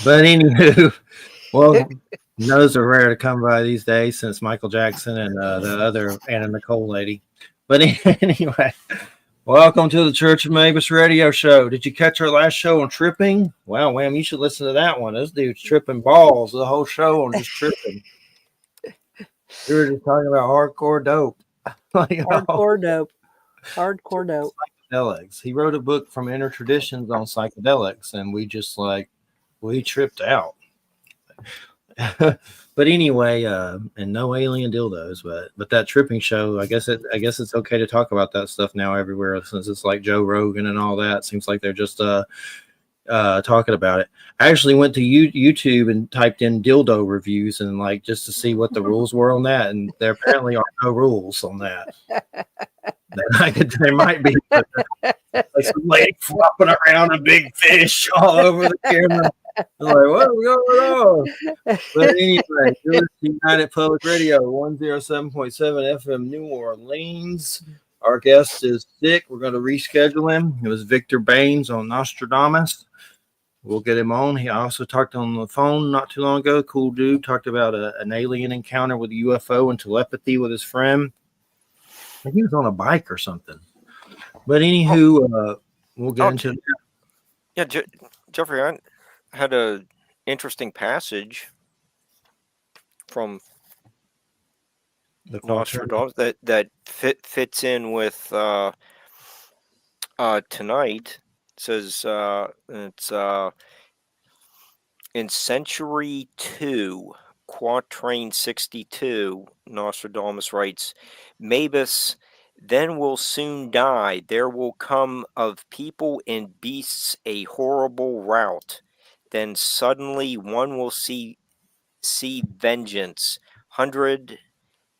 But anywho, well, those are rare to come by these days since Michael Jackson and the other Anna Nicole lady. But anyway, welcome to the Church of Mabus radio show. Did you catch our last show on tripping? Well, wham, you should listen to that one. This dude's tripping balls the whole show on just tripping. We were just talking about hardcore dope. Hardcore dope. Hardcore dope. Psychedelics. He wrote a book from Inner Traditions on psychedelics, and we tripped out. But anyway, and no alien dildos, but that tripping show, I guess it's okay to talk about that stuff now everywhere since it's like Joe Rogan and all that. Seems like they're just talking about it. I actually went to YouTube and typed in dildo reviews and like just to see what the rules were on that, and there apparently are no rules on that. There might be like some lady flopping around a big fish all over the camera. I'm like, what's going on? But anyway, you're listening to United Public Radio, 107.7 FM, New Orleans. Our guest is sick. We're going to reschedule him. It was Victor Baines on Nostradamus. We'll get him on. He also talked on the phone not too long ago. Cool dude. Talked about an alien encounter with a UFO and telepathy with his friend. I think he was on a bike or something. But anywho, we'll get into that. Yeah, Jeffrey, I had an interesting passage from The Nostradamus that fits in with tonight. It says it's in Century 2, Quatrain 62, Nostradamus writes, Mabus then will soon die. There will come of people and beasts a horrible rout. Then suddenly one will see vengeance, 100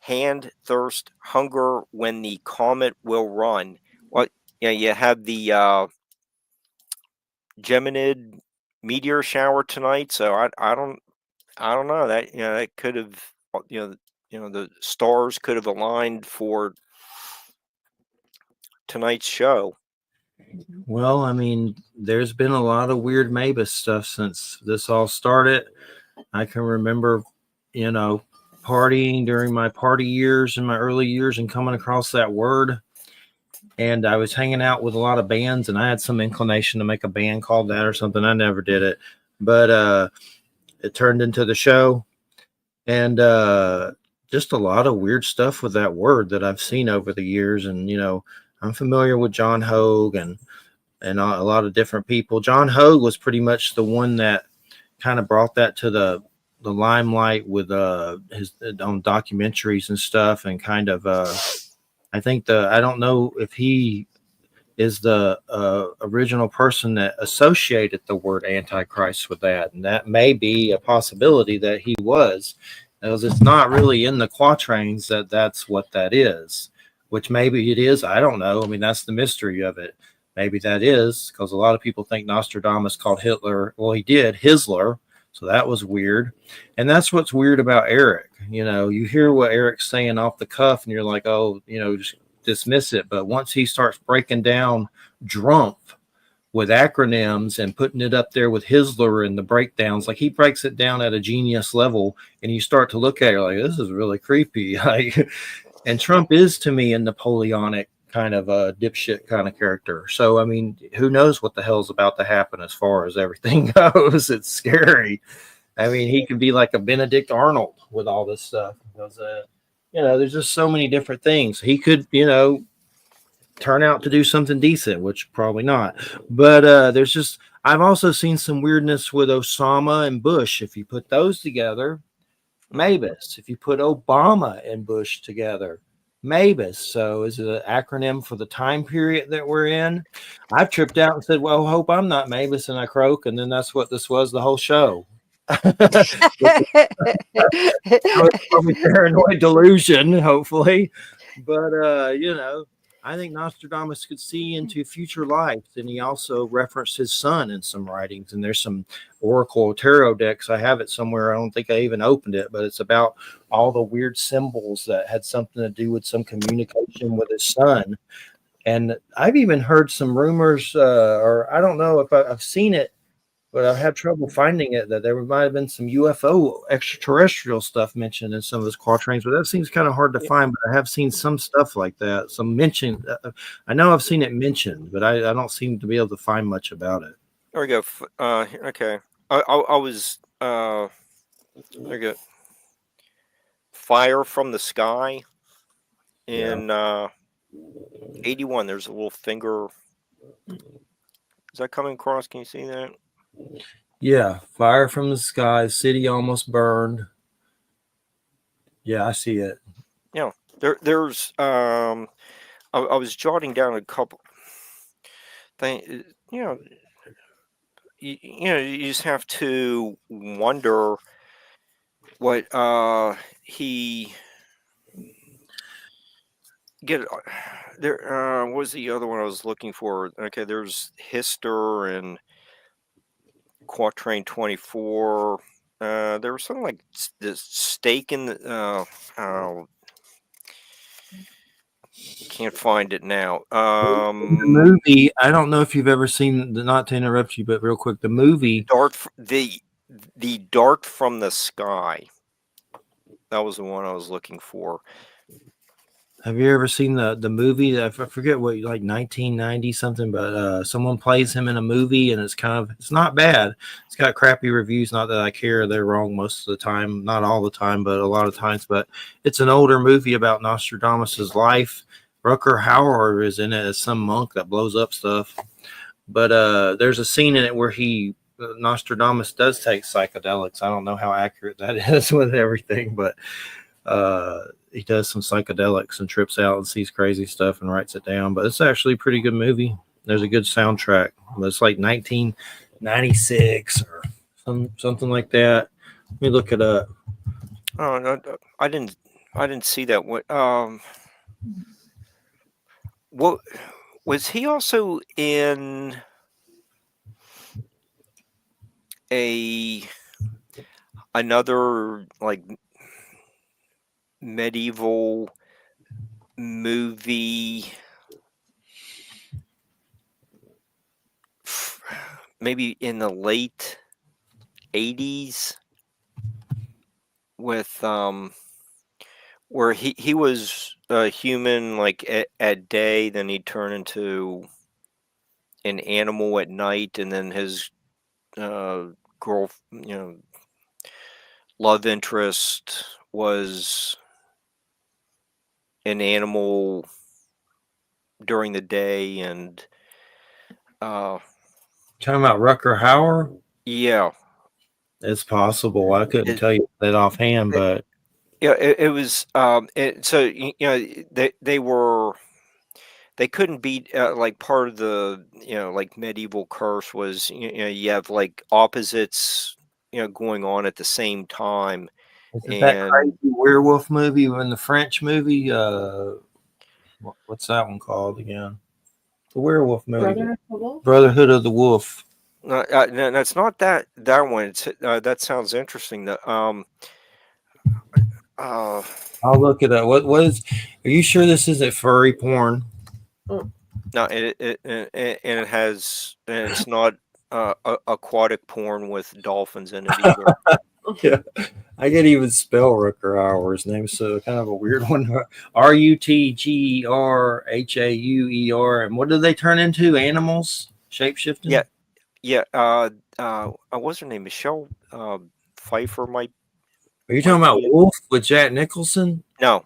hand thirst, hunger when the comet will run. What? Yeah, you have the Geminid meteor shower tonight, so I don't know that that could have the stars could have aligned for tonight's show. Well, I mean, there's been a lot of weird Mabus stuff since this all started. I can remember, partying during my party years in my early years and coming across that word. And I was hanging out with a lot of bands, and I had some inclination to make a band called that or something. I never did it, but it turned into the show. And just a lot of weird stuff with that word that I've seen over the years. And, I'm familiar with John Hogue and a lot of different people. John Hogue was pretty much the one that kind of brought that to the limelight with his own documentaries and stuff, and kind of I think I don't know if he is the original person that associated the word Antichrist with that, and that may be a possibility that he was, because it's not really in the quatrains that's what that is, which maybe it is. I don't know. I mean, that's the mystery of it. Maybe that is, because a lot of people think Nostradamus called Hitler. Well, he did, Hisler. So that was weird. And that's what's weird about Eric. You hear what Eric's saying off the cuff and you're like, oh, just dismiss it. But once he starts breaking down Drumpf with acronyms and putting it up there with Hisler and the breakdowns, like he breaks it down at a genius level, and you start to look at it like, this is really creepy. And Trump is, to me, a Napoleonic kind of a dipshit kind of character. So, I mean, who knows what the hell's about to happen as far as everything goes. It's scary. I mean, he could be like a Benedict Arnold with all this stuff. Because, there's just so many different things. He could, turn out to do something decent, which probably not. But I've also seen some weirdness with Osama and Bush. If you put those together, Mabus. If you put Obama and Bush together, Mabus. So is it an acronym for the time period that we're in? I've tripped out and said, well, hope I'm not Mabus, and I croak, and then that's what this was the whole show. Probably paranoid delusion, hopefully. But I think Nostradamus could see into future lives, and he also referenced his son in some writings. And there's some Oracle tarot decks. I have it somewhere. I don't think I even opened it, but it's about all the weird symbols that had something to do with some communication with his son. And I've even heard some rumors, or I don't know if I've seen it but I've had trouble finding it. That there might have been some UFO extraterrestrial stuff mentioned in some of his quatrains, but that seems kind of hard to find. But I have seen some stuff like that, some mention. I know I've seen it mentioned, but I don't seem to be able to find much about it. There we go. Okay. I was there we go. Fire from the Sky in 81. There's a little finger. Is that coming across? Can you see that? Yeah, fire from the sky, city almost burned. Yeah, I see it. Yeah, there's I was jotting down a couple things. You just have to wonder what he get there. What was the other one I was looking for? Okay, there's Hister and Quatrain 24. There was something like the stake in the. Can't find it now. The movie. I don't know if you've ever seen the. Not to interrupt you, but real quick, the movie. The Dart from the Sky. That was the one I was looking for. Have you ever seen the movie? I forget what, like 1990 something, but someone plays him in a movie, and it's not bad. It's got crappy reviews. Not that I care; they're wrong most of the time. Not all the time, but a lot of times. But it's an older movie about Nostradamus's life. Rutger Hauer is in it as some monk that blows up stuff. But there's a scene in it where Nostradamus does take psychedelics. I don't know how accurate that is with everything, but he does some psychedelics and trips out and sees crazy stuff and writes it down. But it's actually a pretty good movie. There's a good soundtrack. It's like 1996 or something like that. Let me look it up. Oh no, I didn't see that. What was he also in another like medieval movie, maybe in the late 80s, with where he was a human like at day, then he'd turn into an animal at night, and then his girl, love interest was an animal during the day, and talking about Rutger Hauer. Yeah, it's possible. I couldn't tell you that offhand, but yeah, it was. So they couldn't be like part of the like medieval curse was you have like opposites going on at the same time. Is it that crazy werewolf movie in the French movie? What's that one called again? The werewolf movie. Brotherhood of the Wolf. No, that's not that one. It's that sounds interesting. I'll look it up. What is? Are you sure this isn't furry porn? No, it has, and it's not aquatic porn with dolphins in it either. Yeah, I can't even spell Rutger Hauer's name, so kind of a weird one. Rutgerhauer, and what do they turn into? Animals, shapeshifting. Yeah. What's her name? Michelle Pfeiffer might. Are you talking about Wolf with Jack Nicholson? No.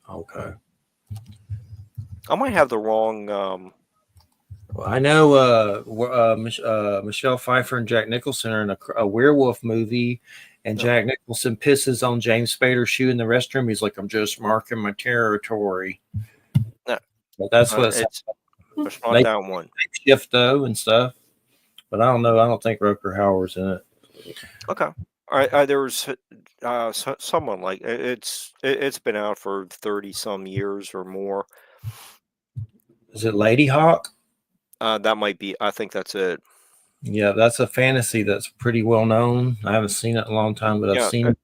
Okay. I might have the wrong. Well, I know Michelle Pfeiffer and Jack Nicholson are in a werewolf movie, and Jack Nicholson pisses on James Spader's shoe in the restroom. He's like, "I'm just marking my territory." No, but that's what it's not that one. Shift though and stuff, but I don't know. I don't think Rutger Hauer's in it. Okay. There was someone like it's been out for 30 some years or more. Is it Lady Hawk? That might be. I think that's it. Yeah, that's a fantasy that's pretty well known. I haven't seen it in a long time, but I've seen it.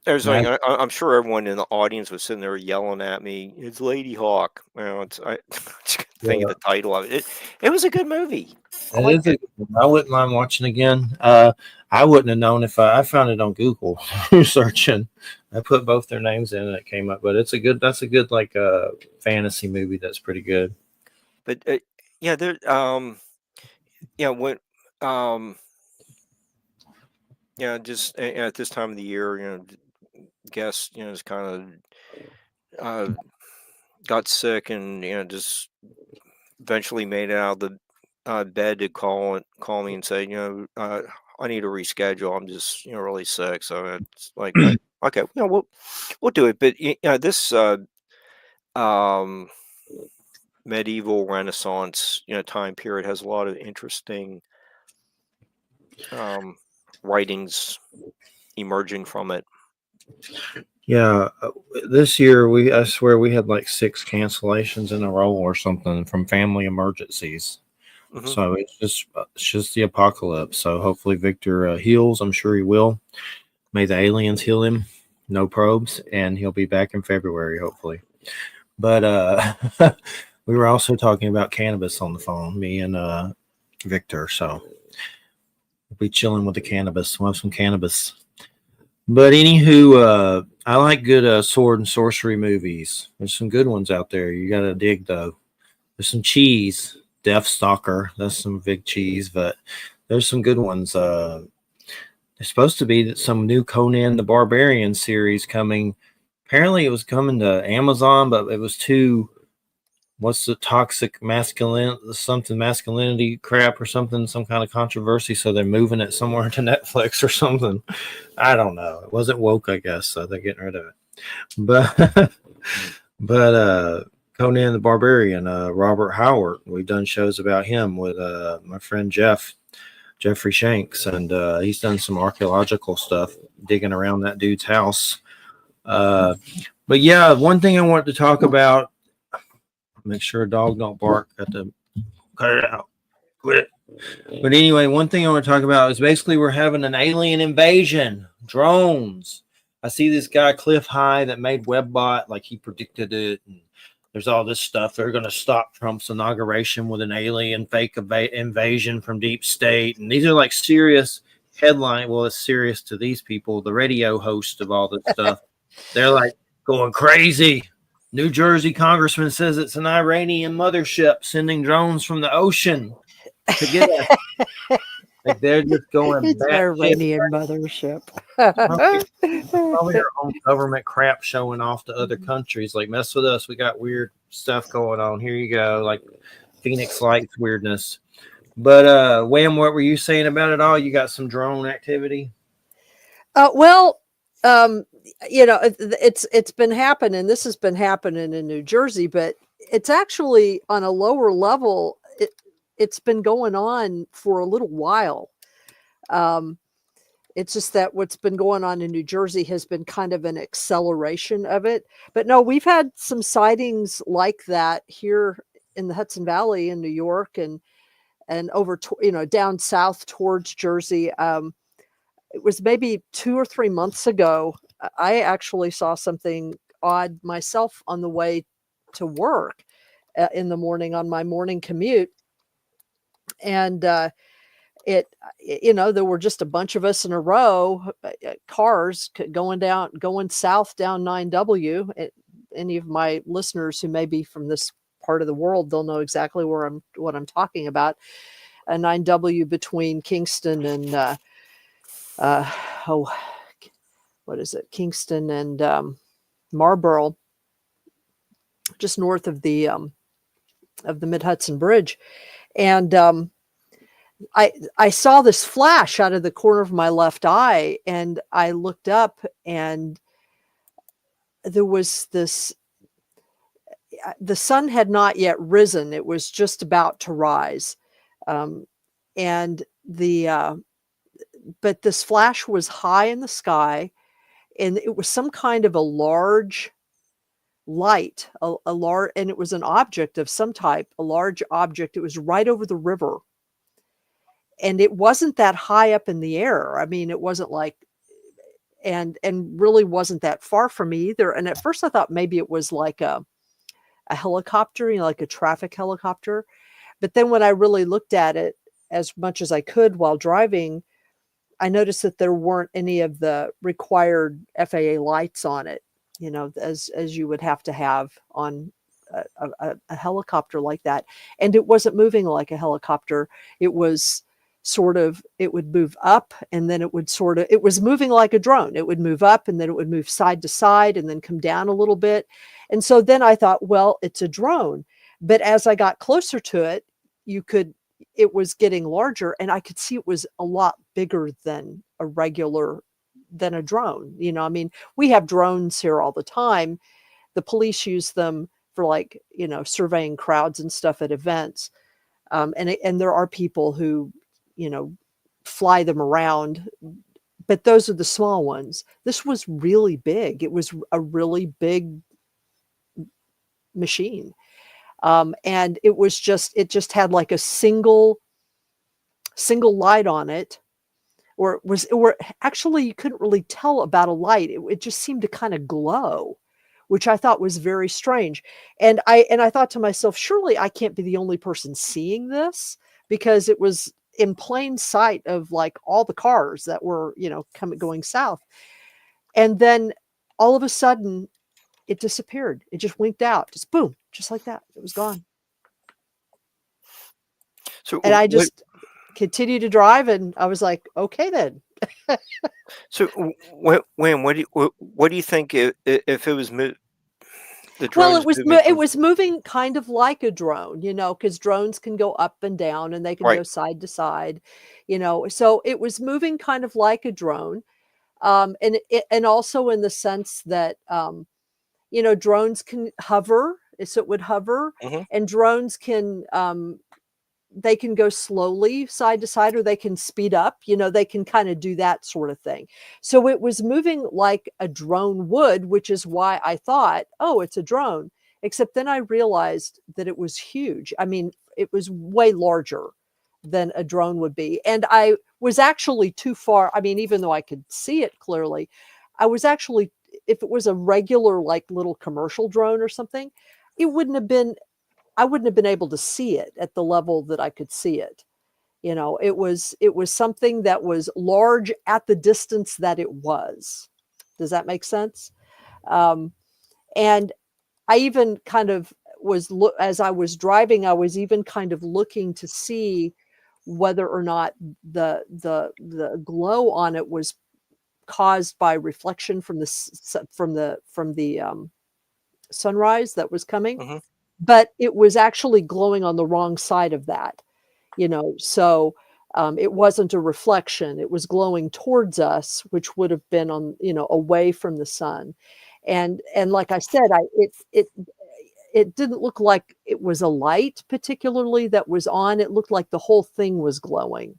There's like I'm sure everyone in the audience was sitting there yelling at me. It's Lady Hawk. You know, I just couldn't think of the title of it. It was a good movie. I wouldn't mind watching again. I wouldn't have known if I found it on Google searching. I put both their names in and it came up. But that's a good like fantasy movie. That's pretty good. But yeah, there when just at this time of the year, guests just kind of got sick and just eventually made it out of the bed to call me and say, I need to reschedule. I'm just really sick. So it's like, okay, we'll do it. But this um, medieval Renaissance time period has a lot of interesting writings emerging from it. Yeah, this year I swear we had like 6 cancellations in a row or something from family emergencies. Mm-hmm. So it's just the apocalypse. So hopefully Victor heals. I'm sure he will. May the aliens heal him. No probes, and he'll be back in February, hopefully. But we were also talking about cannabis on the phone, me and Victor. So we'll be chilling with the cannabis. We'll have some cannabis. But anywho, I like good sword and sorcery movies. There's some good ones out there. You gotta dig though. There's some cheese. Deathstalker. That's some big cheese, but there's some good ones. There's supposed to be some new Conan the Barbarian series coming. Apparently, it was coming to Amazon, but it was too. What's the toxic masculinity crap or something, some kind of controversy. So they're moving it somewhere to Netflix or something. I don't know. It wasn't woke, I guess. So they're getting rid of it. But Conan the Barbarian, Robert Howard. We've done shows about him with my friend Jeffrey Shanks, and he's done some archaeological stuff digging around that dude's house. But yeah, one thing I wanted to talk about. Make sure a dog don't bark. Got to cut it out. Quit it. But anyway, one thing I want to talk about is basically we're having an alien invasion. Drones. I see this guy Cliff High that made WebBot, like he predicted it. And there's all this stuff. They're going to stop Trump's inauguration with an alien fake invasion from deep state. And these are like serious headline. Well, it's serious to these people, the radio host of all this stuff. They're like going crazy. New Jersey congressman says it's an Iranian mothership sending drones from the ocean to get us. Like they're just going it's an Iranian mothership. Probably their own government crap showing off to other countries. Like, mess with us. We got weird stuff going on. Here you go. Like Phoenix Lights weirdness. But Wham, what were you saying about it all? You got some drone activity? It's been happening. This has been happening in New Jersey, but it's actually on a lower level. It's been going on for a little while. It's just that what's been going on in New Jersey has been kind of an acceleration of it. But no, we've had some sightings like that here in the Hudson Valley in New York and over down south towards Jersey. It was maybe 2 or 3 months ago. I actually saw something odd myself on the way to work in the morning on my morning commute. And there were just a bunch of us in a row, cars going south down 9W. Any of my listeners who may be from this part of the world, they'll know exactly what I'm talking about. A 9W between Kingston and what is it? Kingston and Marlboro, just north of the Mid-Hudson Bridge. And I saw this flash out of the corner of my left eye, and I looked up, and there was this. The sun had not yet risen; it was just about to rise, and but this flash was high in the sky, and it was some kind of a large light, and it was an object of some type, a large object. It was right over the river. And it wasn't that high up in the air. I mean, it wasn't like, and really wasn't that far from me either. And at first I thought maybe it was like a helicopter, like a traffic helicopter. But then when I really looked at it as much as I could while driving, I noticed that there weren't any of the required FAA lights on it, as you would have to have on a helicopter like that. And it wasn't moving like a helicopter. It was it would move up, and then it was moving like a drone. It would move up, and then it would move side to side and then come down a little bit. And so then I thought, well, it's a drone. But as I got closer to it, it was getting larger, and I could see it was a lot bigger than a drone. I mean, we have drones here all the time. The police use them for surveying crowds and stuff at events. And there are people who, fly them around, but those are the small ones. This was really big. It was a really big machine. And it just had like a single light on it, or actually you couldn't really tell about a light. It just seemed to kind of glow, which I thought was very strange. And I thought to myself, surely I can't be the only person seeing this, because it was in plain sight of like all the cars that were, going south. And then all of a sudden it disappeared. It just winked out, just boom, just like that. It was gone. So And I just continued to drive, and I was like, okay then. So when what do you think if it was the Well, drones it was moving kind of like a drone, because drones can go up and down, and they can Right. go side to side, so it was moving kind of like a drone. And also in the sense that, drones can hover, so it would hover, Mhm. and drones they can go slowly side to side, or they can speed up, they can kind of do that sort of thing. So it was moving like a drone would, which is why I thought, oh, it's a drone. Except then I realized that it was huge. I mean, it was way larger than a drone would be. And I was actually too far. I mean, even though I could see it clearly, I was actually, if it was a regular, like little commercial drone or something, I wouldn't have been able to see it at the level that I could see it. It was something that was large at the distance that it was. Does that make sense? And I even kind of as I was driving, I was even kind of looking to see whether or not the glow on it was caused by reflection from the sunrise that was coming. Mhm. But it was actually glowing on the wrong side of that, so it wasn't a reflection. It was glowing towards us, which would have been on, away from the sun. And like I said, it didn't look like it was a light particularly that was on. It looked like the whole thing was glowing.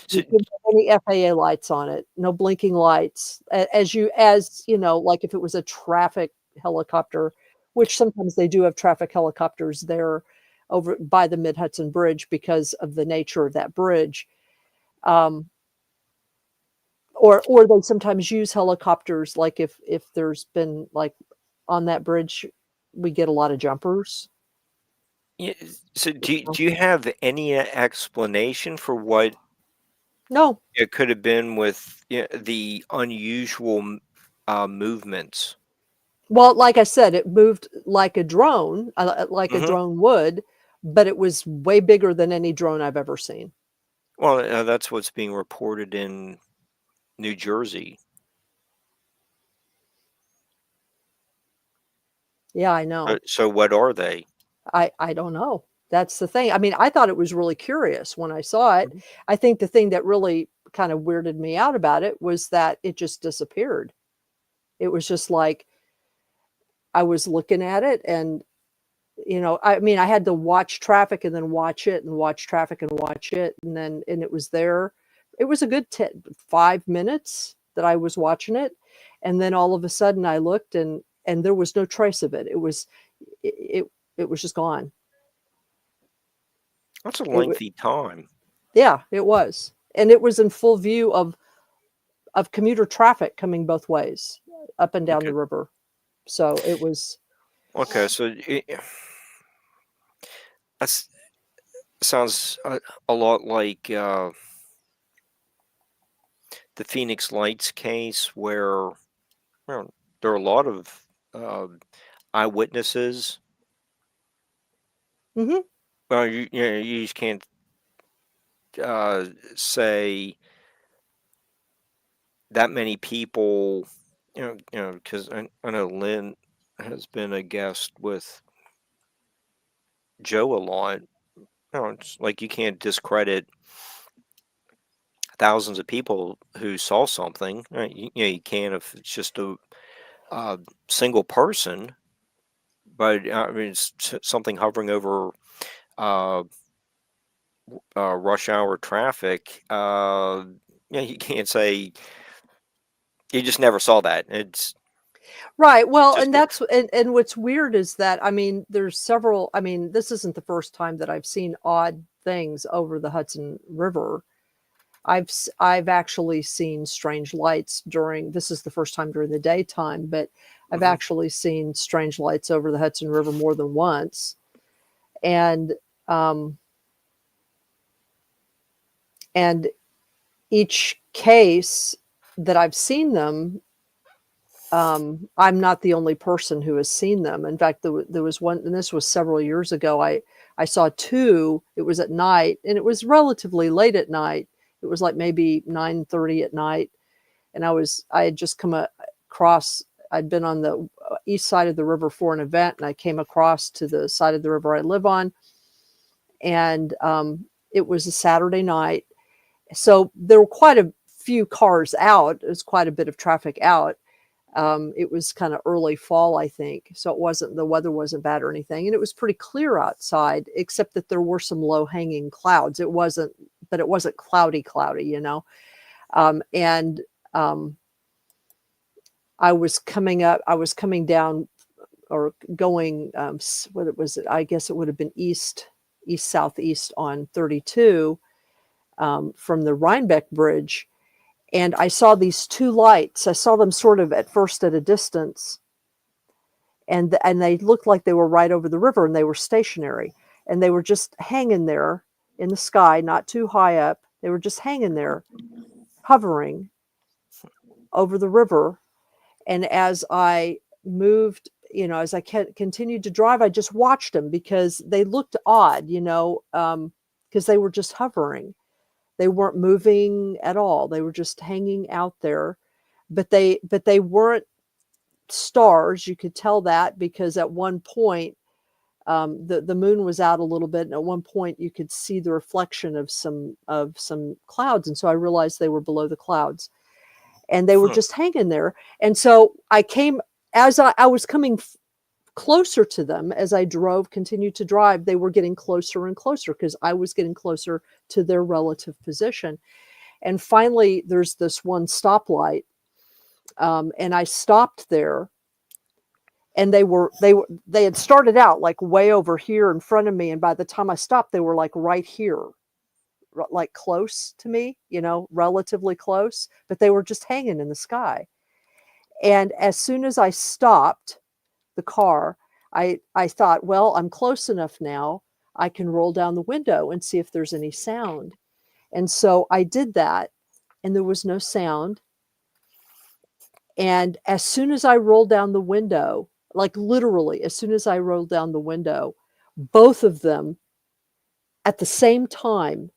So You couldn't have any FAA lights on it, no blinking lights. As like if it was a traffic helicopter, which sometimes they do have traffic helicopters there over by the Mid-Hudson Bridge because of the nature of that bridge. Or they sometimes use helicopters, like if there's been like on that bridge, we get a lot of jumpers. yeah, so do you have any explanation for what No. it could have been with the unusual movements? Well, like I said, it moved like a drone, like a Mhm. drone would, but it was way bigger than any drone I've ever seen. Well, that's what's being reported in New Jersey. Yeah, I know. So what are they? I don't know. That's the thing. I mean, I thought it was really curious when I saw it. Mhm. I think the thing that really kind of weirded me out about it was that it just disappeared. It was just like I was looking at it, and I mean, I had to watch traffic and then watch it and watch traffic and watch it, and it was there. It was a good 5 minutes that I was watching it, and then all of a sudden I looked, and there was no trace of it. It it was just gone. That's a It wa lengthy time. Yeah, it was. And it was in full view of of commuter traffic coming both ways, up and down Okay. the river. So it was. Okay. So that sounds a lot like the Phoenix Lights case, where there are a lot of eyewitnesses. Mm-hmm. Well, you just can't say that many people, because I know Lynn has been a guest with Joe a lot. It's like you can't discredit thousands of people who saw something. Right? You can if it's just a single person, but I mean, it's something hovering over uh, rush hour traffic. You can't say you just never saw that. It's Right. Well, just and and what's weird is that, I mean, there's several, I mean, this isn't the first time that I've seen odd things over the Hudson River. I've actually seen strange lights this is the first time during the daytime, but I've Mhm. actually seen strange lights over the Hudson River more than once. And um and each case that I've seen them, I'm not the only person who has seen them. In fact, there was one, and this was several years ago. I saw two. It was at night, and it was relatively late at night. It was like maybe 9:30 at night, and I had just come across. I'd been on the east side of the river for an event, and I came across to the side of the river I live on, and it was a Saturday night, so there were quite a few cars out. It was quite a bit of traffic out. It was kind of early fall, I think. So the weather wasn't bad or anything. And it was pretty clear outside, except that there were some low hanging clouds. But it wasn't cloudy, and I was coming down or going, what was it? I guess it would have been southeast on 32 from the Rhinebeck Bridge. And I saw these two lights. I saw them sort of at first at a distance, and they looked like they were right over the river, and they were stationary, and they were just hanging there in the sky, not too high up. They were just hanging there, hovering over the river. And as I moved, as I continued to drive, I just watched them because they looked odd, because they were just hovering. They weren't moving at all. They were just hanging out there, but they weren't stars. You could tell that because at one point, the moon was out a little bit, and at one point you could see the reflection of some clouds, and so I realized they were below the clouds, and they were just hanging there. And so I came as I was coming closer to them as I continued to drive. They were getting closer and closer because I was getting closer to their relative position. And finally, there's this one stoplight, and I stopped there. And they had started out like way over here in front of me, and by the time I stopped, they were like right here, like close to me, relatively close, but they were just hanging in the sky. And as soon as I stopped the car, I thought, well, I'm close enough now. I can roll down the window and see if there's any sound. And so I did that, and there was no sound. And as soon as I rolled down the window, like literally, as soon as I rolled down the window, both of them at the same time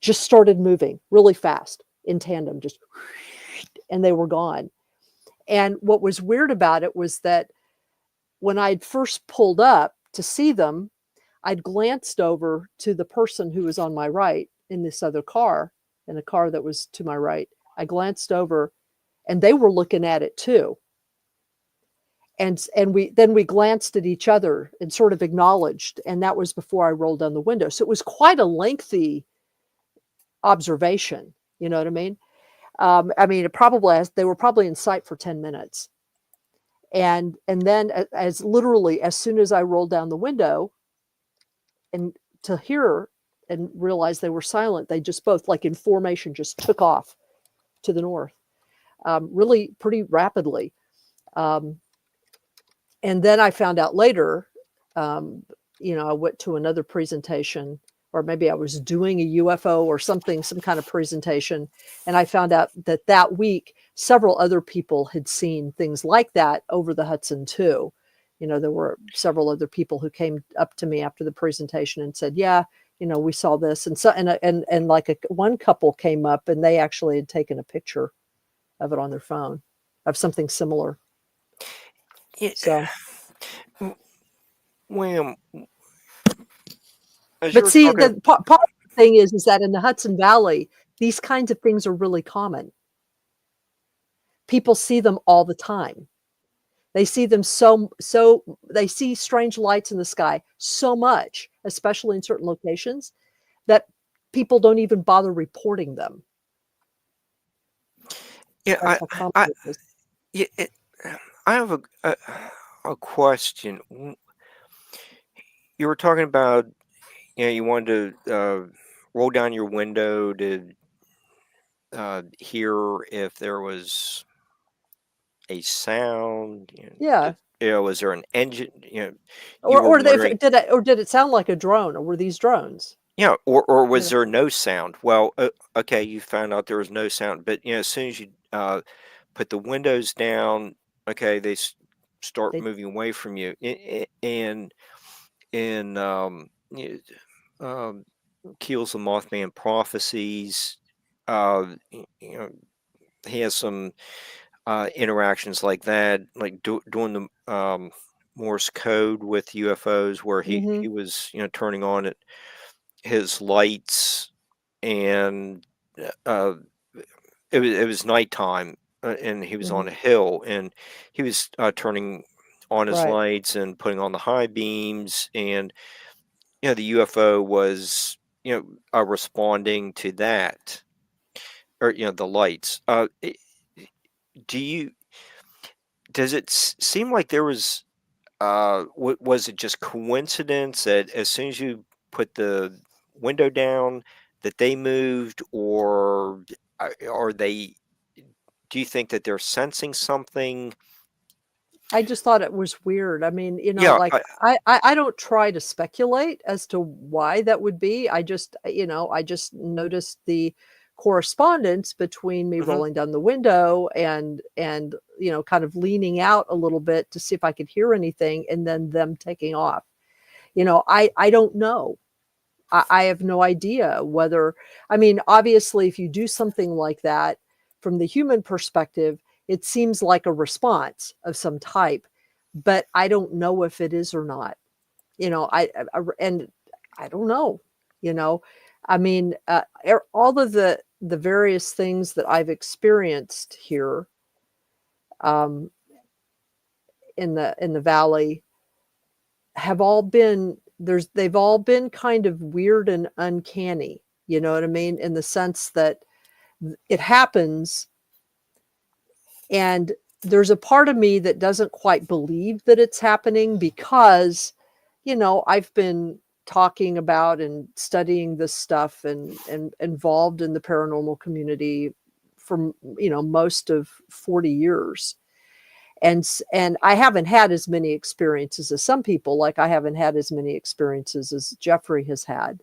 just started moving really fast in tandem, and they were gone. And what was weird about it was that when I'd first pulled up to see them, I'd glanced over to the person who was on my right in this other car, in the car that was to my right. I glanced over, and they were looking at it too. And we glanced at each other and sort of acknowledged, and that was before I rolled down the window. So it was quite a lengthy observation. You know what I mean? I mean, they were probably in sight for 10 minutes. And then as literally as soon as I rolled down the window and to hear and realize they were silent, they just both, like in formation, just took off to the north, really pretty rapidly. And then I found out later, I went to another presentation, or maybe I was doing a UFO or something, some kind of presentation. And I found out that week, several other people had seen things like that over the Hudson too. There were several other people who came up to me after the presentation and said, yeah, we saw this. And so, and like one couple came up and they actually had taken a picture of it on their phone of something similar. Yeah. So, William, as you but were see, talking, the part of the thing is that in the Hudson Valley, these kinds of things are really common. People see them all the time. They see them they see strange lights in the sky so much, especially in certain locations, that people don't even bother reporting them. yeah, That's how common it is. yeah, I have a question. You were talking about, you wanted to roll down your window to hear if there was a sound. Yeah. Was there an engine? You Or were wondering. did it sound like a drone, or were these drones? Yeah, or You was know, there no sound? Well, okay, you found out there was no sound, but as soon as you put the windows down, okay, they start they moving away from you, and Keel's the Mothman prophecies. You know, he has some interactions like that, like doing the Morse code with UFOs, where he was turning on his lights, and uh, it was nighttime, and he was on a hill, and he was turning on his right. lights and putting on the high beams, and the UFO was responding to that, or the lights. Do you does it seem like there was was it just coincidence that as soon as you put the window down that they moved, or are they? Do you think that they're sensing something? I just thought it was weird. I mean, Yeah, like I don't try to speculate as to why that would be. I just noticed the correspondence between me mhm. rolling down the window and kind of leaning out a little bit to see if I could hear anything, and then them taking off. I don't know. I have no idea whether, I mean, obviously, if you do something like that from the human perspective, it seems like a response of some type, but I don't know if it is or not. And I don't know. You know, I mean, all of the various things that I've experienced here, um, in the valley, have all been they've all been kind of weird and uncanny. You know what I mean? In the sense that it happens, and there's a part of me that doesn't quite believe that it's happening because, I've been talking about and studying this stuff and involved in the paranormal community for, most of 40 years. And I haven't had as many experiences as some people. Like, I haven't had as many experiences as Jeffrey has had.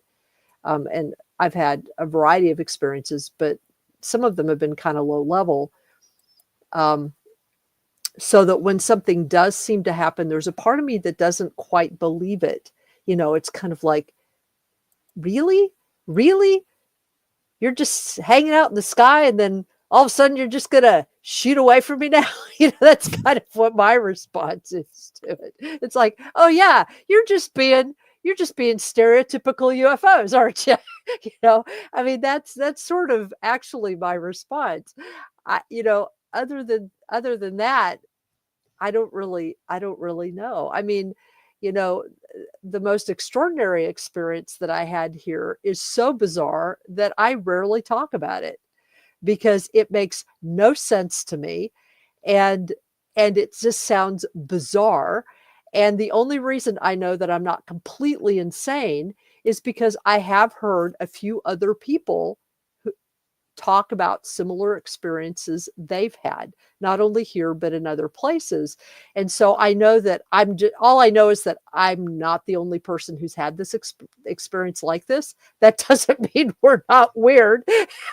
And I've had a variety of experiences, but some of them have been kind of low level. So that when something does seem to happen, there's a part of me that doesn't quite believe it. It's kind of like, really? Really? You're just hanging out in the sky, and then all of a sudden you're just gonna shoot away from me now? That's kind of what my response is to it. It's like, oh yeah, you're just being stereotypical UFOs, aren't you? I mean, that's sort of actually my response. Other than that, I don't really know. I mean, you know, the most extraordinary experience that I had here is so bizarre that I rarely talk about it because it makes no sense to me, and it just sounds bizarre. And the only reason I know that I'm not completely insane is because I have heard a few other people talk about similar experiences they've had, not only here, but in other places. And so I know that all I know is that I'm not the only person who's had this experience like this. That doesn't mean we're not weird.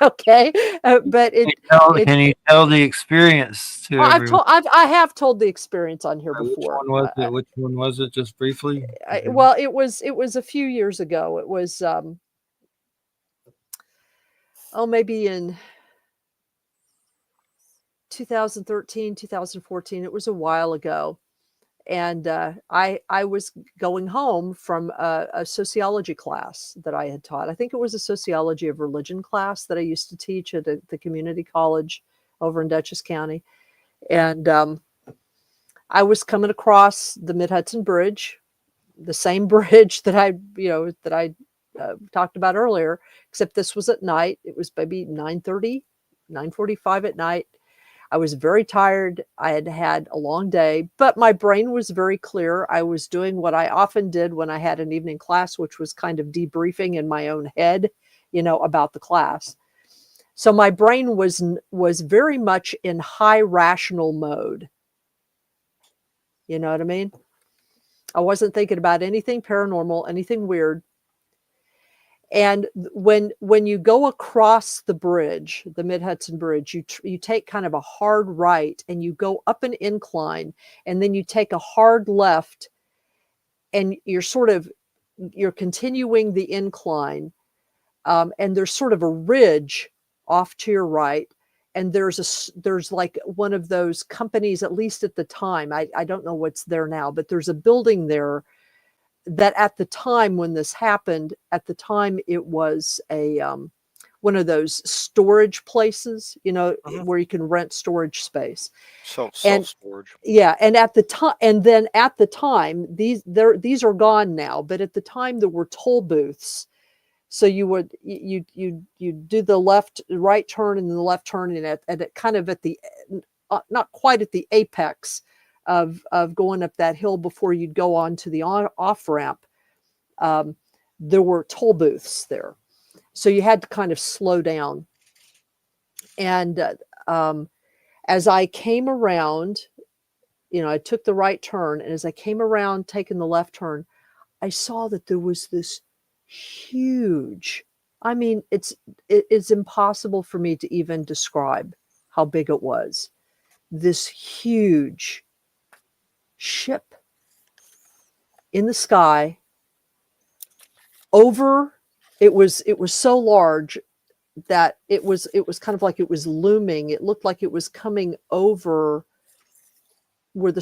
Okay. But Can you tell the experience to everyone? I have told the experience on here Which before. one was it? Which one was it? Just briefly. Well, it was a few years ago. It was, maybe in 2013, 2014. It was a while ago. And I was going home from a sociology class that I had taught. I think it was a sociology of religion class that I used to teach at the community college over in Dutchess County. And I was coming across the Mid-Hudson Bridge, the same bridge that I talked about earlier, except this was at night. It was maybe 9:30, 9:45 at night. I was very tired. I had had a long day, but my brain was very clear. I was doing what I often did when I had an evening class, which was kind of debriefing in my own head, about the class. So my brain was very much in high rational mode. You know what I mean? I wasn't thinking about anything paranormal, anything weird. And when you go across the bridge, the Mid-Hudson Bridge, you take kind of a hard right and you go up an incline, and then you take a hard left, and you're continuing the incline, and there's sort of a ridge off to your right, and there's like one of those companies, at least at the time, I don't know what's there now, but there's a building there that at the time when this happened, at the time it was a one of those storage places, where you can rent storage space. Self-storage. Yeah, and at the time, these are gone now, but at the time there were toll booths. So you do the right turn and the left turn, and at kind of at the not quite at the apex of going up that hill before you'd go on to the off ramp, there were toll booths there. So you had to kind of slow down. And as I came around, I took the right turn. And as I came around taking the left turn, I saw that there was this huge, I mean, it's impossible for me to even describe how big it was. This huge ship in the sky over, it was so large that it was kind of like it was looming. It looked like it was coming over where the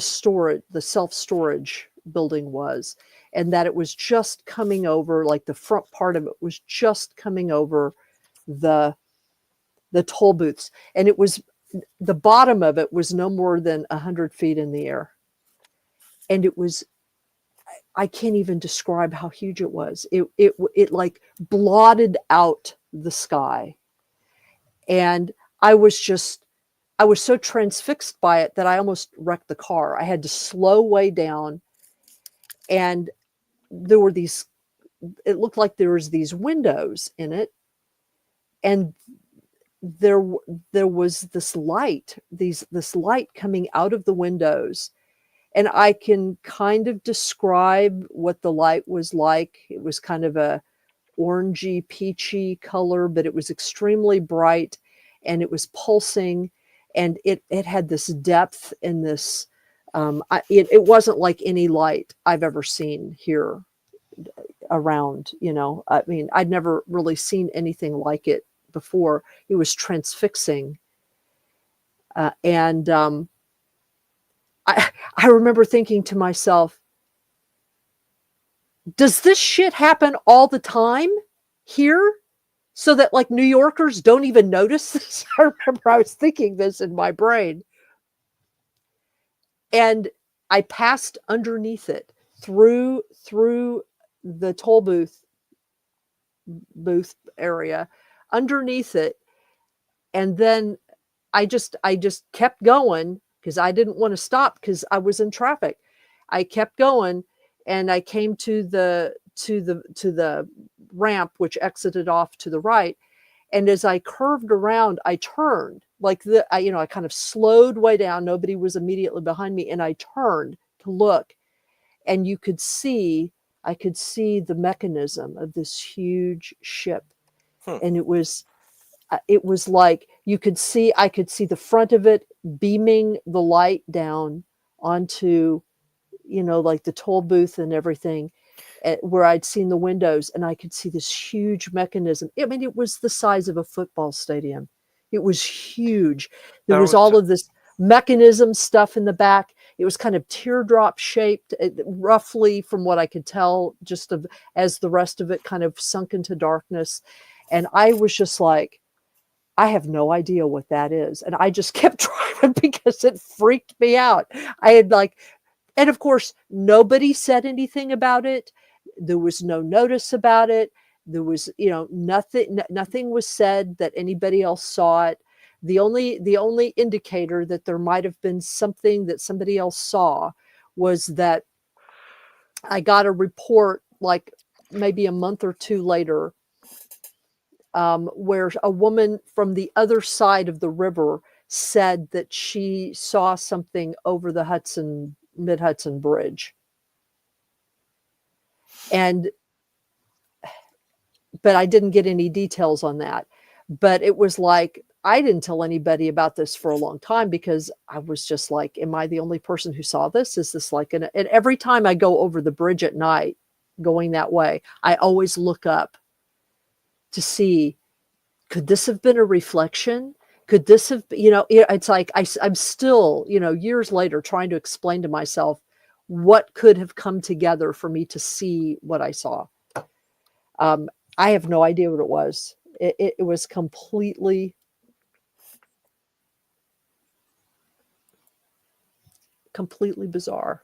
self-storage building was, and that it was just coming over, like the front part of it was just coming over the toll booths, and the bottom of it was no more than 100 feet in the air. And I can't even describe how huge it was. It like blotted out the sky. And I was so transfixed by it that I almost wrecked the car. I had to slow way down. And it looked like there was these windows in it. And there was this light coming out of the windows. And I can kind of describe what the light was like. It was kind of a orangey, peachy color, but it was extremely bright, and it was pulsing, and it had this depth and this, it wasn't like any light I've ever seen here around, I mean, I'd never really seen anything like it before. It was transfixing. And I remember thinking to myself, does this shit happen all the time here? So that like New Yorkers don't even notice this? I remember I was thinking this in my brain. And I passed underneath it through the toll booth area, underneath it. And then I just kept going because I didn't want to stop because I was in traffic. I kept going, and I came to the ramp, which exited off to the right. And as I curved around, I turned like I kind of slowed way down. Nobody was immediately behind me. And I turned to look, and I could see the mechanism of this huge ship. Hmm. And it was like I could see the front of it beaming the light down onto, like the toll booth and everything, where I'd seen the windows, and I could see this huge mechanism. I mean, it was the size of a football stadium. It was huge. There That was was all of this mechanism stuff in the back. It was kind of teardrop shaped, roughly from what I could tell, as the rest of it kind of sunk into darkness. And I was just like, I have no idea what that is. And I just kept driving because it freaked me out. I had and of course, nobody said anything about it. There was no notice about it. There was, nothing was said that anybody else saw it. The only indicator that there might have been something that somebody else saw was that I got a report like maybe a month or two later, where a woman from the other side of the river said that she saw something over the Mid-Hudson Bridge. But I didn't get any details on that. But it was like, I didn't tell anybody about this for a long time because I was just like, am I the only person who saw this? Is this and every time I go over the bridge at night going that way, I always look up to see, could this have been a reflection? Could this have, it's like I'm still, years later trying to explain to myself what could have come together for me to see what I saw. I have no idea what it was. It was completely bizarre.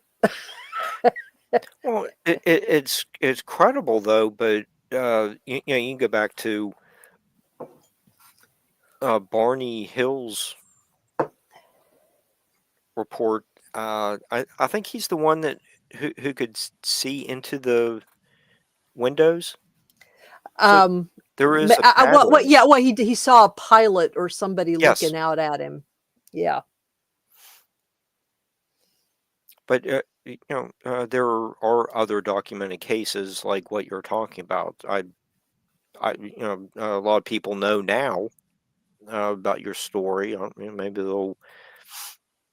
Well, it's credible though, but you can go back to Barney Hill's report. I think he's the one that who could see into the windows. So there is a pattern. Yeah, well, he saw a pilot or somebody Yes, looking out at him. Yeah. but there are other documented cases like what you're talking about. A lot of people know now about your story. Maybe they'll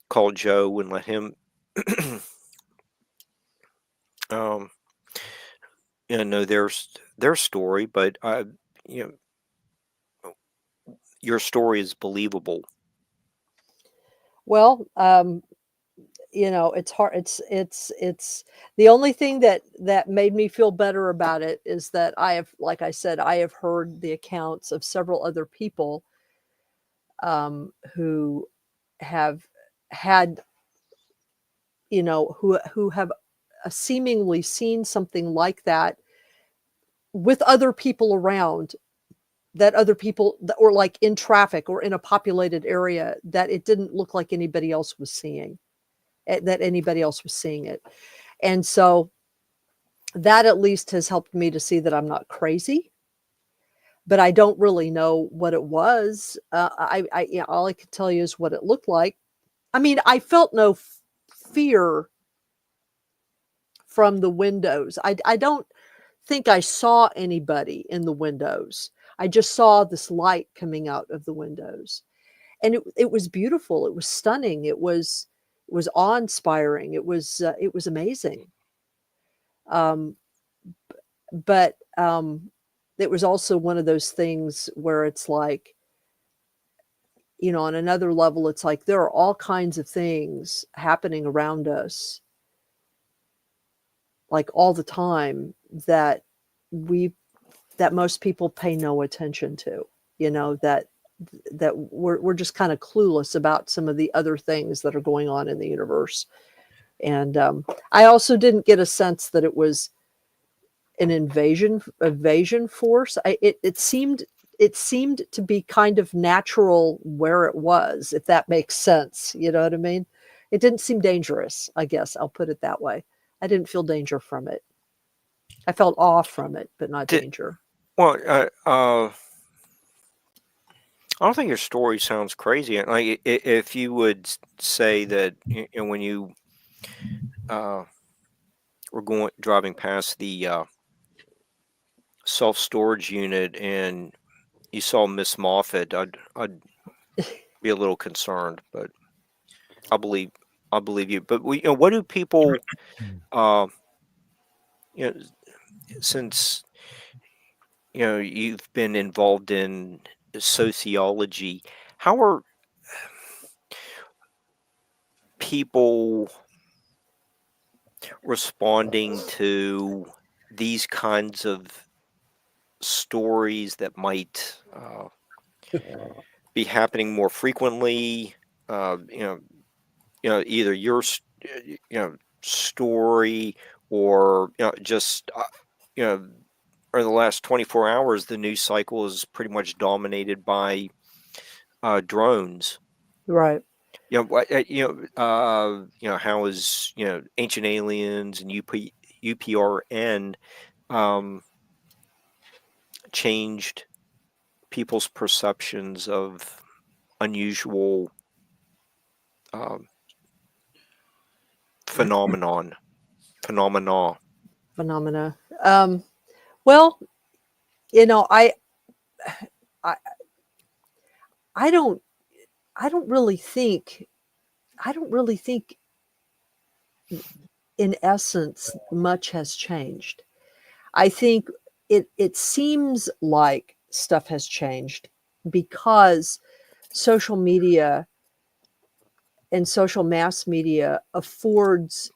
call Joe and let him um, know their story. But you know, your story is believable. Well, it's hard. It's the only thing that made me feel better about it is that like I said, I have heard the accounts of several other people who have had, who have seemingly seen something like that with other people around, that other people, or like in traffic or in a populated area, that it didn't look like anybody else was seeing that anybody else was seeing it. And so that at least has helped me to see that I'm not crazy, but I don't really know what it was. All I can tell you is what it looked like. I mean, I felt no fear from the windows. I don't think I saw anybody in the windows. I just saw this light coming out of the windows, and it was beautiful. It was stunning. It was awe-inspiring. It was amazing. But it was also one of those things where it's like, on another level, it's like there are all kinds of things happening around us, like all the time, that most people pay no attention to, that we're just kind of clueless about some of the other things that are going on in the universe. And I also didn't get a sense that it was an invasion force. It seemed to be kind of natural where it was, if that makes sense. You know what I mean? It didn't seem dangerous, I guess I'll put it that way. I didn't feel danger from it. I felt awe from it, but not danger. Well, I don't think your story sounds crazy. Like if you would say that, when you uh, were going driving past the self storage unit and you saw Miss Moffat, I'd be a little concerned, but I believe I believe you. But what do people, uh, you know, since you've been involved in sociology, how are people responding to these kinds of stories that might be happening more frequently? Uh, you know, either your story, or just you know, or the last 24 hours, the news cycle is pretty much dominated by drones. Right. How is Ancient Aliens and UPRN um, changed people's perceptions of unusual um, phenomena. Phenomena. Well, you know, I, I don't, I don't really think, I don't really think in essence much has changed. I think it seems like stuff has changed because social media and social mass media affords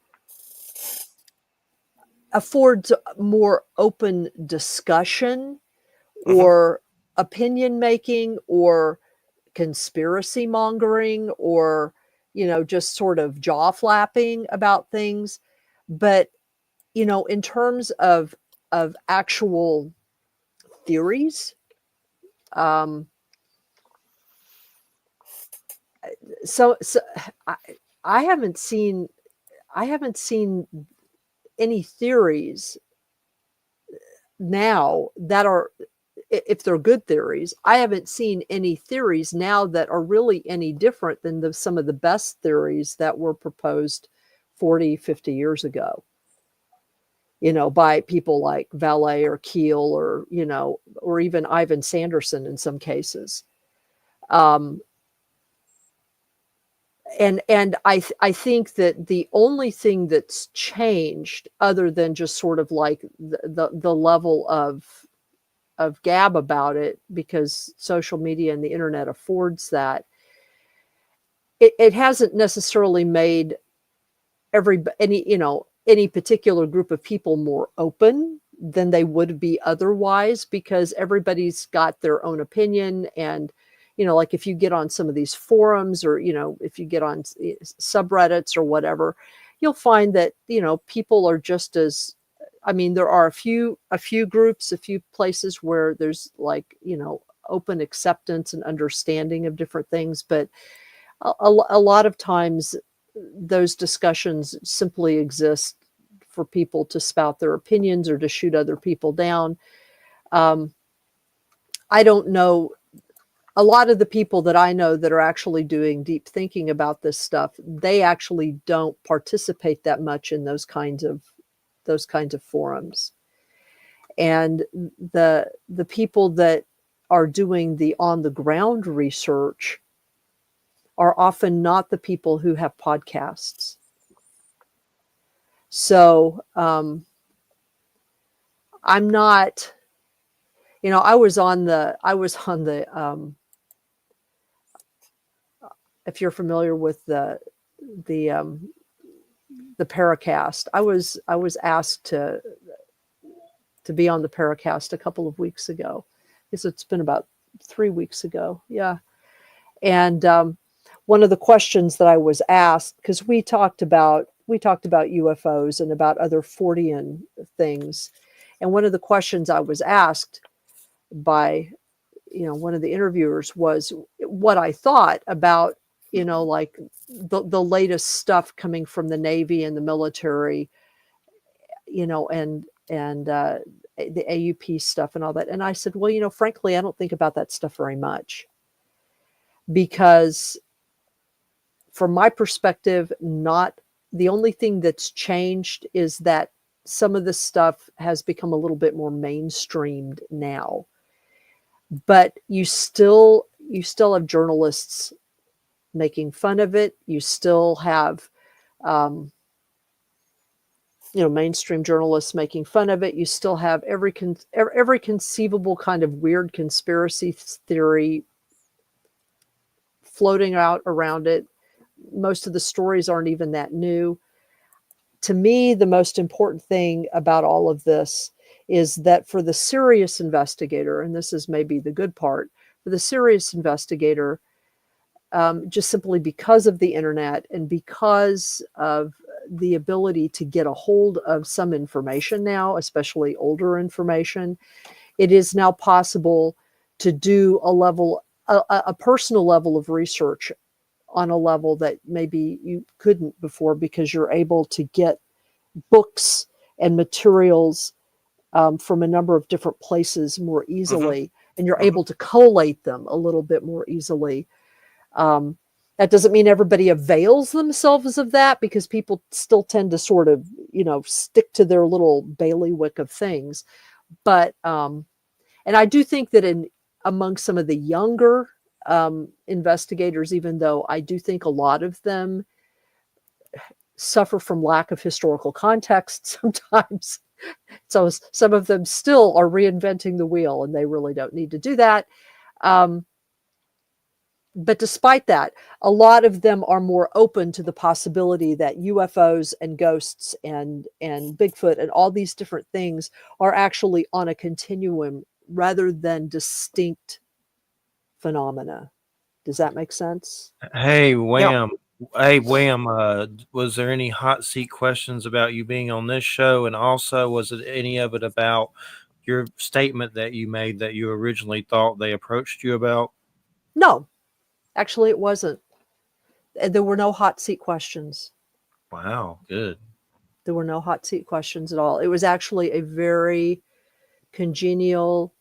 more open discussion Hmm. or opinion making or conspiracy mongering or just sort of jaw flapping about things. But in terms of actual theories, um so I, I haven't seen I haven't seen any theories now that are, if they're good theories, I haven't seen any theories now that are really any different than some of the best theories that were proposed 40, 50 years ago, by people like Vallée or Keel or, or even Ivan Sanderson in some cases. Um, and I think that the only thing that's changed, other than just sort of like the level of gab about it, because social media and the internet affords that, it hasn't necessarily made any particular group of people more open than they would be otherwise, because everybody's got their own opinion. And like if you get on some of these forums, or if you get on subreddits or whatever, you'll find that people are just as, I mean, there are a few groups, a few places where there's like open acceptance and understanding of different things, but a lot of times those discussions simply exist for people to spout their opinions or to shoot other people down. Um, I don't know. A lot of the people that I know that are actually doing deep thinking about this stuff, they actually don't participate that much in those kinds of forums. And the people that are doing the on the ground research are often not the people who have podcasts. So I'm not, if you're familiar with the the Paracast, I was asked to be on the Paracast a couple of weeks ago. I guess it's been about 3 weeks ago. Yeah. And one of the questions that I was asked, because we talked about UFOs and about other Fortean things, and one of the questions I was asked by one of the interviewers was what I thought about like the latest stuff coming from the Navy and the military, and the AUP stuff and all that. And I said, well, frankly, I don't think about that stuff very much. because from my perspective, not the only thing that's changed is that some of this stuff has become a little bit more mainstreamed now. But you still have journalists making fun of it. You still have mainstream journalists making fun of it. You still have every conceivable kind of weird conspiracy theory floating out around it. Most of the stories aren't even that new. To me, the most important thing about all of this is that for the serious investigator, and this is maybe the good part, for the serious investigator, just simply because of the internet and because of the ability to get a hold of some information now, especially older information, it is now possible to do a personal level of research on a level that maybe you couldn't before, because you're able to get books and materials from a number of different places more easily, and you're able to collate them a little bit more easily. That doesn't mean everybody avails themselves of that, because people still tend to sort of, stick to their little bailiwick of things. But, and I do think that among some of the younger investigators, even though I do think a lot of them suffer from lack of historical context sometimes. So some of them still are reinventing the wheel, and they really don't need to do that. But despite that, a lot of them are more open to the possibility that UFOs and ghosts and Bigfoot and all these different things are actually on a continuum rather than distinct phenomena. Does that make sense? Hey, Yeah. Wham. Hey, Wham, was there any hot seat questions about you being on this show? And also, was it any of it about your statement that you made that you originally thought they approached you about? No, actually, it wasn't. There were no hot seat questions. Wow, good. There were no hot seat questions at all. It was actually a very congenial,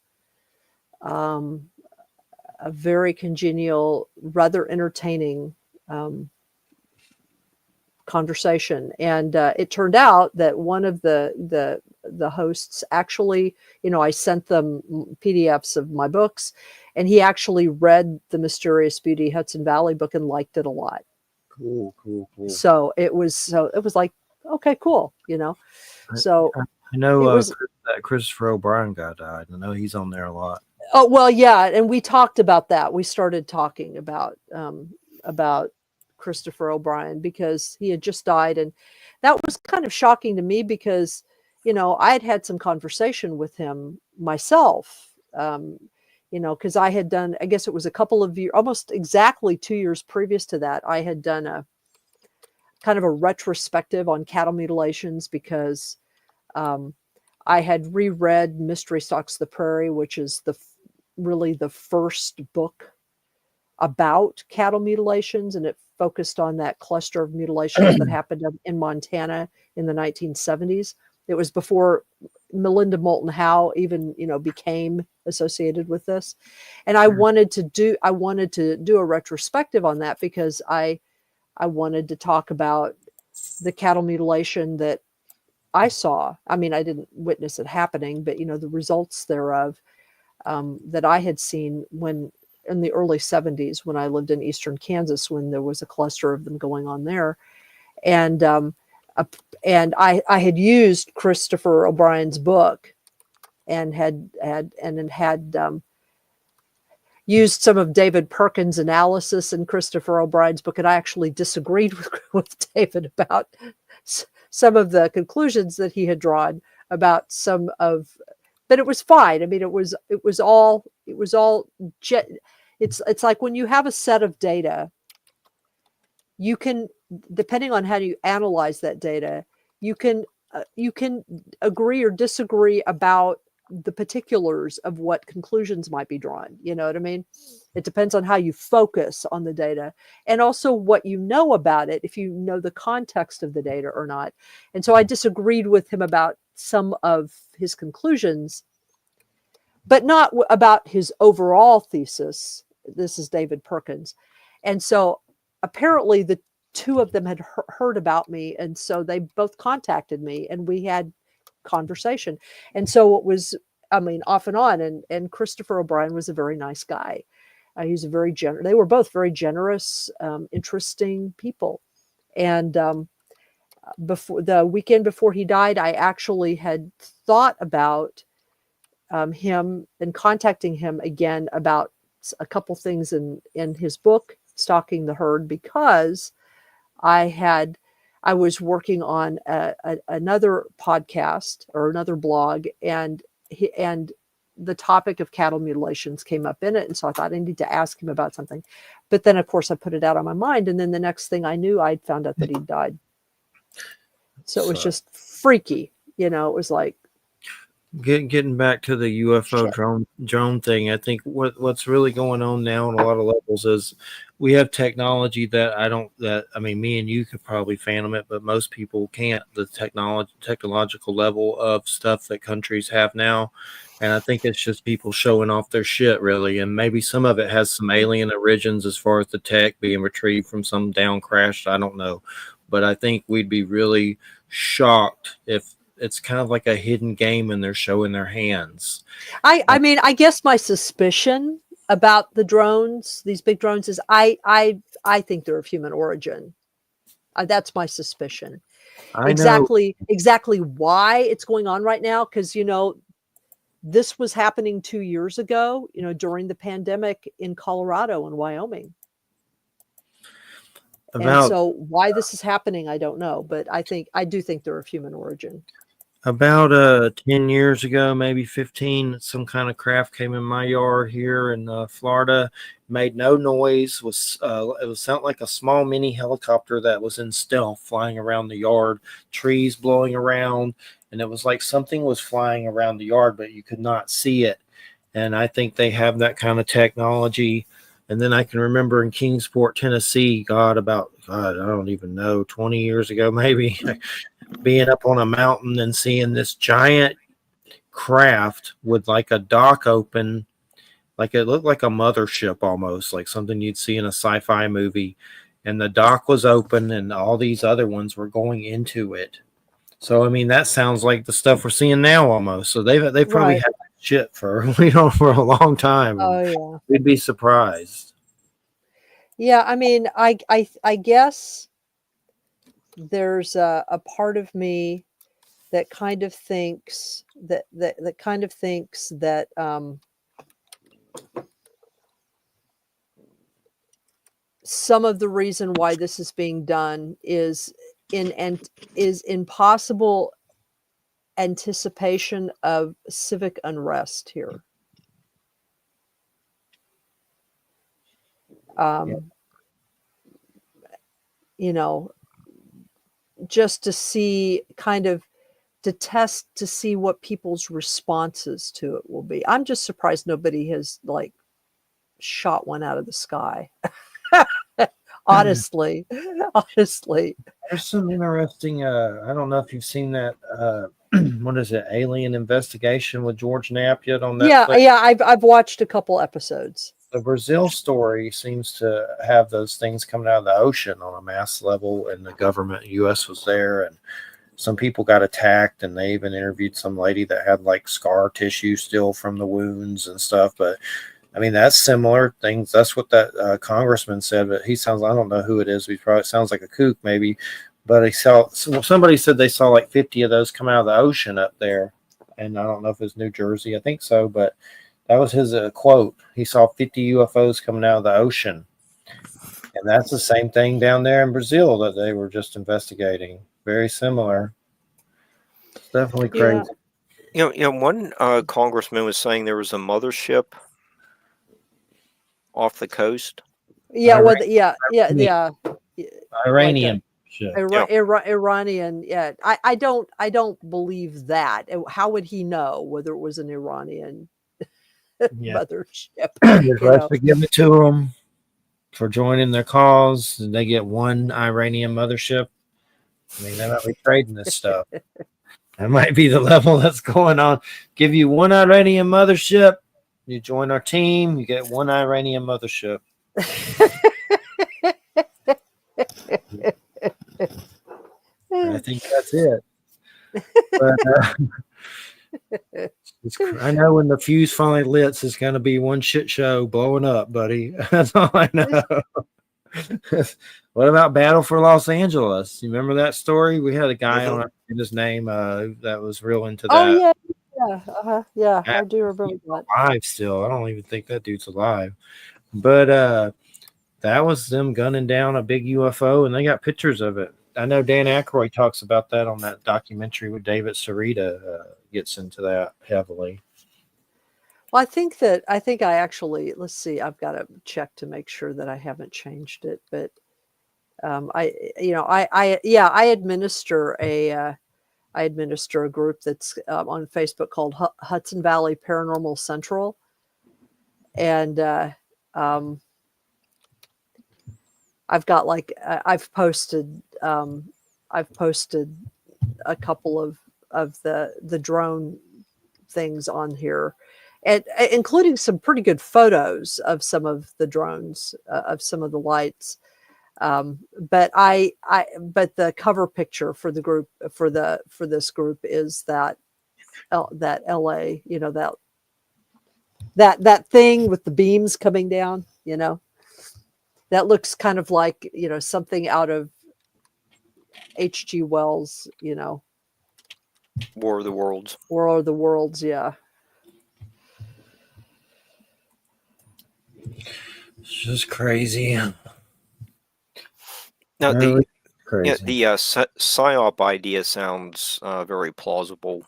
rather entertaining conversation. And it turned out that one of the hosts actually, I sent them PDFs of my books, and he actually read the Mysterious Beauty Hudson Valley book and liked it a lot. Cool. So it was like, okay, cool. So I know it was, that Christopher O'Brien guy died. I know he's on there a lot. oh, well, yeah. And we talked about that. We started talking about Christopher O'Brien because he had just died. And that was kind of shocking to me because, I had some conversation with him myself, because I had done, I guess it was a couple of years, almost exactly 2 years previous to that, I had done a kind of a retrospective on cattle mutilations because I had reread Mystery Stalks the Prairie, which is really the first book about cattle mutilations, and it focused on that cluster of mutilations that happened in Montana in the 1970s. It was before Melinda Moulton Howe even, became associated with this. And I wanted to do a retrospective on that because I wanted to talk about the cattle mutilation that I saw. I mean, I didn't witness it happening, but the results thereof that I had seen in the early 70s when I lived in eastern Kansas, when there was a cluster of them going on there. And I had used Christopher O'Brien's book and had used some of David Perkins' analysis in Christopher O'Brien's book, and I actually disagreed with David about some of the conclusions that he had drawn about some of, but it was fine. I mean, it was all it's like when you have a set of data, you can, depending on how you analyze that data, you can agree or disagree about the particulars of what conclusions might be drawn. You know what I mean? It depends on how you focus on the data and also what you know about it, if you know the context of the data or not. And so I disagreed with him about some of his conclusions, but not about his overall thesis this is David Perkins. And so apparently the two of them had heard about me. And so they both contacted me and we had conversation. And so it was, I mean, off and on. And Christopher O'Brien was a very nice guy. He's a very generous, they were both very generous, interesting people. And before the weekend before he died, I actually had thought about him and contacting him again about a couple things in his book, Stalking the Herd, because I was working on another podcast or another blog, and the topic of cattle mutilations came up in it. And so I thought I need to ask him about something. But then, of course, I put it out on my mind. And then the next thing I knew, I'd found out that he died. So it was just freaky. You know, it was like. Getting back to the UFO drone thing, I think what's really going on now on a lot of levels is we have technology that me and you could probably fathom it, but most people can't. The technological level of stuff that countries have now. And I think it's just people showing off their shit, really. And maybe some of it has some alien origins as far as the tech being retrieved from some down crash. I don't know. But I think we'd be really shocked if it's kind of like a hidden game and they're showing their hands. I mean, I guess my suspicion about the drones, these big drones, is I think they're of human origin. That's my suspicion. Exactly why it's going on right now, because, you know, this was happening 2 years ago, you know, during the pandemic in Colorado and Wyoming. And so why this is happening, I don't know, but I do think they're of human origin. About 10 years ago, maybe 15, some kind of craft came in my yard here in Florida, made no noise. It was sound like a small mini helicopter that was in stealth flying around the yard, trees blowing around, and it was like something was flying around the yard, but you could not see it. And I think they have that kind of technology. And then I can remember in Kingsport, Tennessee, I don't even know, 20 years ago, maybe, being up on a mountain and seeing this giant craft with like a dock open, like it looked like a mothership almost, like something you'd see in a sci-fi movie. And the dock was open and all these other ones were going into it. So, I mean, that sounds like the stuff we're seeing now almost. So they probably had shit for a long time. Oh, yeah. We'd be surprised. Yeah, I mean, I guess there's a part of me that kind of thinks that some of the reason why this is being done is in possible anticipation of civic unrest here. You know, just to see to test to see what people's responses to it will be. I'm just surprised nobody has like shot one out of the sky. Honestly. There's some interesting, I don't know if you've seen that, what is it, Alien Investigation with George Knapp yet on Netflix? Yeah, I've watched a couple episodes. The Brazil story seems to have those things coming out of the ocean on a mass level, and the government, U.S. was there, and some people got attacked, and they even interviewed some lady that had like scar tissue still from the wounds and stuff. But I mean, that's similar things. That's what that congressman said, but he sounds, I don't know who it is. He probably sounds like a kook maybe, but somebody said they saw like 50 of those come out of the ocean up there. And I don't know if it's New Jersey. I think so, but that was his quote. He saw 50 UFOs coming out of the ocean. And that's the same thing down there in Brazil that they were just investigating. Very similar. It's definitely crazy. Yeah. You know, one congressman was saying there was a mothership off the coast. Yeah, Iranian. Iranian. Yeah, I don't believe that. How would he know whether it was an Iranian mothership? They give it to them for joining their cause, and they get one Iranian mothership. I mean, they might be trading this stuff. That might be the level that's going on. Give you one Iranian mothership, You join our team. You get one Iranian mothership. I think that's it. But I know when the fuse finally lit, it's going to be one shit show blowing up, buddy. That's all I know. What about Battle for Los Angeles? You remember that story? We had a guy on his name that was real into that. Oh yeah, I do remember that. Alive still. I don't even think that dude's alive. But that was them gunning down a big UFO, and they got pictures of it. I know Dan Aykroyd talks about that on that documentary with David Sarita. Gets into that heavily. Well, I think I actually, let's see, I've got to check to make sure that I haven't changed it, but I administer a group that's on Facebook called Hudson Valley Paranormal Central, and I've got I've posted a couple of the drone things on here, and including some pretty good photos of some of the drones, of some of the lights. But the cover picture for the group for this group is that LA, that thing with the beams coming down, that looks kind of like, something out of H.G. Wells, War of the Worlds. War of the Worlds, yeah. It's just crazy. Now, really crazy. the PSYOP idea sounds very plausible.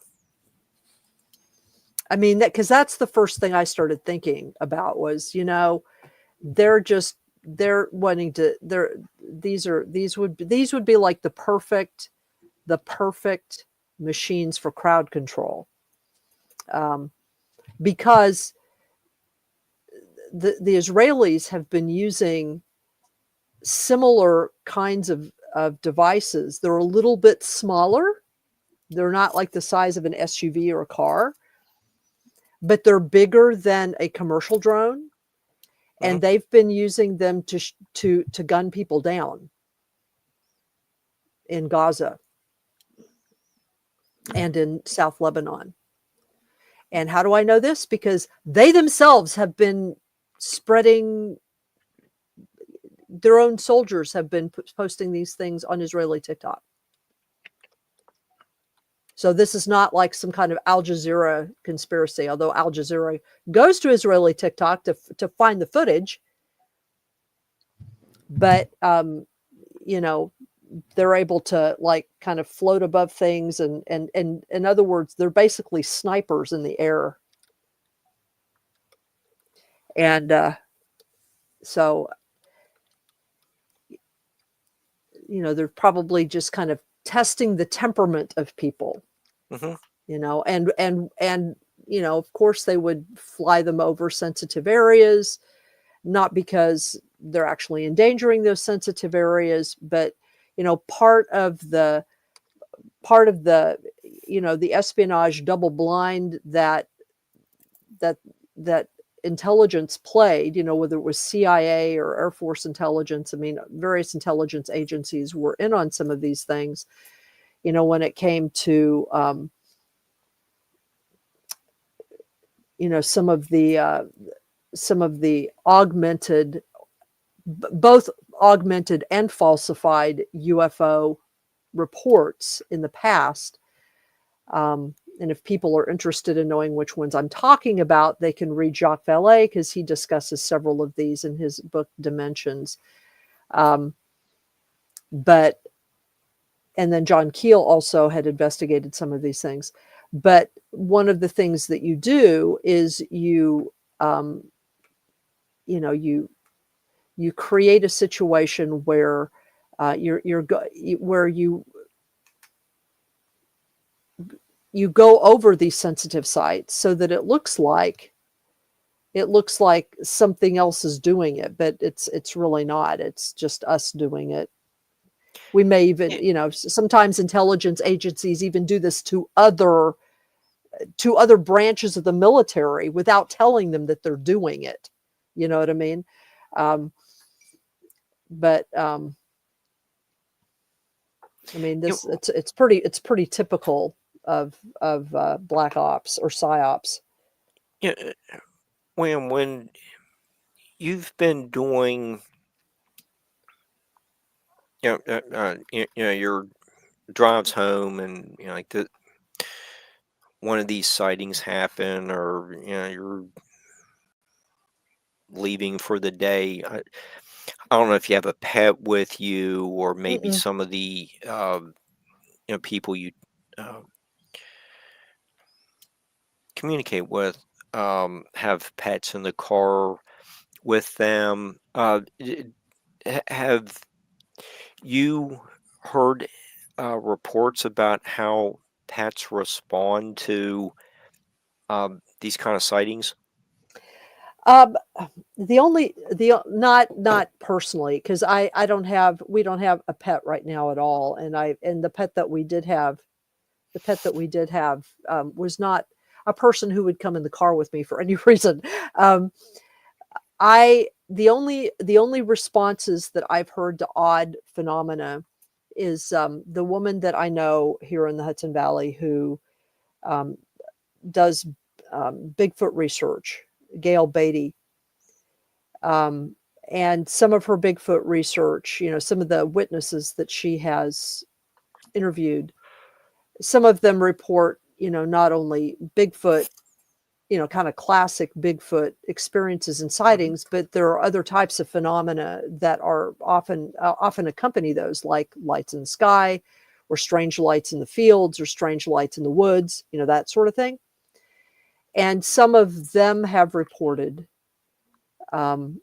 I mean, because that's the first thing I started thinking about was, they're wanting to, these would be like the perfect machines for crowd control, because the Israelis have been using similar kinds of devices. They're a little bit smaller. They're not like the size of an SUV or a car, but they're bigger than a commercial drone. And they've been using them to gun people down in Gaza and in South Lebanon. And how do I know this? Because they themselves have been spreading, their own soldiers have been posting these things on Israeli TikTok. So this is not like some kind of Al Jazeera conspiracy, although Al Jazeera goes to Israeli TikTok to find the footage. But, they're able to kind of float above things. And in other words, they're basically snipers in the air. And so, they're probably just kind of testing the temperament of people. And of course they would fly them over sensitive areas, not because they're actually endangering those sensitive areas, but part of the the espionage double blind that intelligence played, whether it was CIA or Air Force intelligence. I mean, various intelligence agencies were in on some of these things, when it came to some of the augmented, both augmented and falsified UFO reports in the past. And if people are interested in knowing which ones I'm talking about, they can read Jacques Vallée, because he discusses several of these in his book Dimensions. And then John Keel also had investigated some of these things. But one of the things that you do is you create a situation where you go over these sensitive sites so that it looks like something else is doing it, but it's really not. It's just us doing it. We may even, sometimes intelligence agencies even do this to other to other branches of the military without telling them that they're doing it. You know what I mean? But I mean, You it's pretty typical of black ops or psyops. know, when you've been doing, your drives home, and like one of these sightings happen, or you're leaving for the day. I don't know if you have a pet with you, or maybe Mm-mm. some of the people you uh, communicate with have pets in the car with them. Have you heard reports about how pets respond to these kind of sightings? Um, not personally, because we don't have a pet right now at all, and the pet that we did have, was not a person who would come in the car with me for any reason. Um, the only responses that I've heard to odd phenomena is the woman that I know here in the Hudson Valley who um, does Bigfoot research, Gail Beatty. Um, and some of her Bigfoot research, some of the witnesses that she has interviewed, some of them report, not only Bigfoot, kind of classic Bigfoot experiences and Hmm. sightings, but there are other types of phenomena that are often accompany those, like lights in the sky, or strange lights in the fields, or strange lights in the woods, that sort of thing. And some of them have reported um,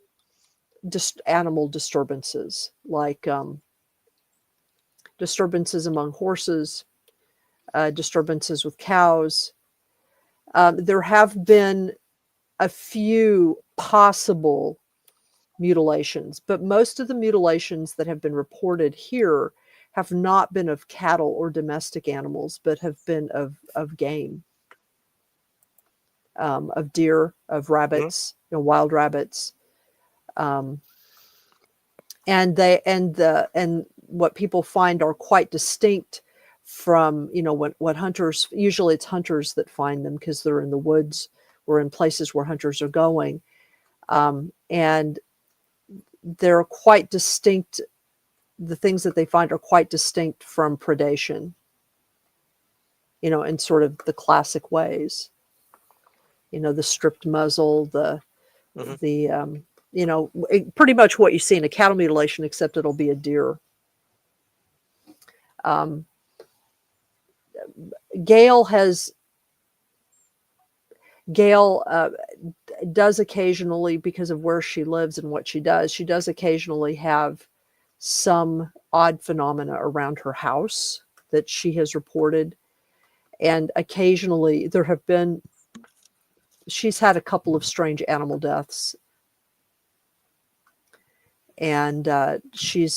just animal disturbances, like disturbances among horses, disturbances with cows. There have been a few possible mutilations, but most of the mutilations that have been reported here have not been of cattle or domestic animals, but have been of game, of deer, of Hmm. rabbits, wild rabbits. Um, and what people find are quite distinct from, what hunters, usually it's hunters that find them because they're in the woods or in places where hunters are going. And they're quite distinct. The things that they find are quite distinct from predation, in sort of the classic ways, the stripped muzzle, Hmm. the pretty much what you see in a cattle mutilation, except it'll be a deer. um, gail has Gail does occasionally, because of where she lives and what she does occasionally have some odd phenomena around her house that she has reported. And occasionally she's had a couple of strange animal deaths. And she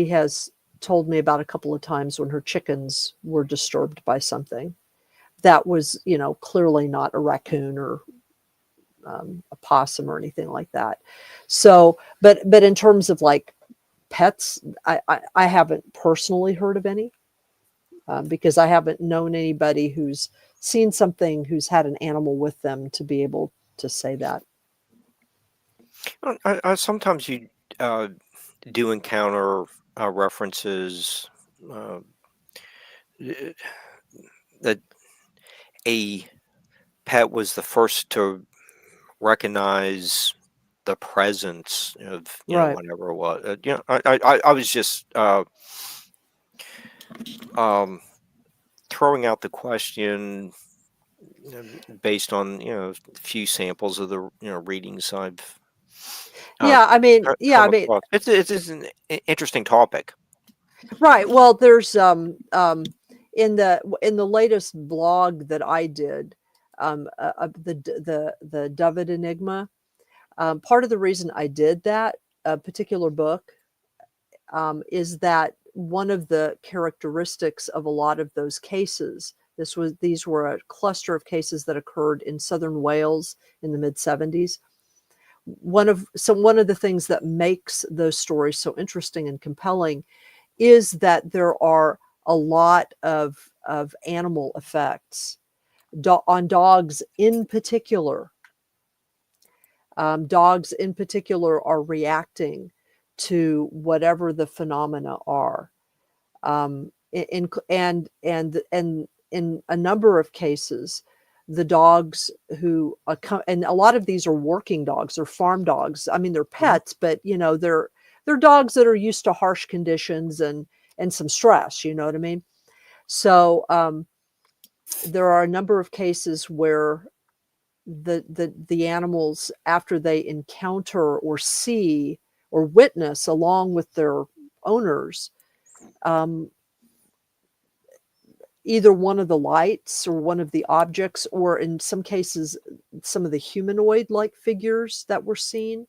has told me about a couple of times when her chickens were disturbed by something that was, clearly not a raccoon or a possum or anything like that. So, but in terms of like pets, I haven't personally heard of any, because I haven't known anybody who's seen something who's had an animal with them to be able to say that. Sometimes you uh, do encounter references uh, that a pet was the first to recognize the presence of Right. whatever it was. I was just um, throwing out the question, based on a few samples of the readings I've uh, Yeah, come across. It's an interesting topic. right. Well, there's in the latest blog that I did, the David Enigma. Part of the reason I did that particular book is that one of the characteristics of a lot of those cases These were a cluster of cases that occurred in southern Wales in the mid-70s. One of the things that makes those stories so interesting and compelling is that there are a lot of animal effects on dogs in particular. Dogs in particular are reacting to whatever the phenomena are. And in a number of cases, the dogs who and a lot of these are working dogs or farm dogs. I mean, they're pets, but they're dogs that are used to harsh conditions and some stress. You know what I mean? So there are a number of cases where the animals, after they encounter or see or witness along with their owners, either one of the lights or one of the objects, or in some cases, some of the humanoid-like figures that were seen,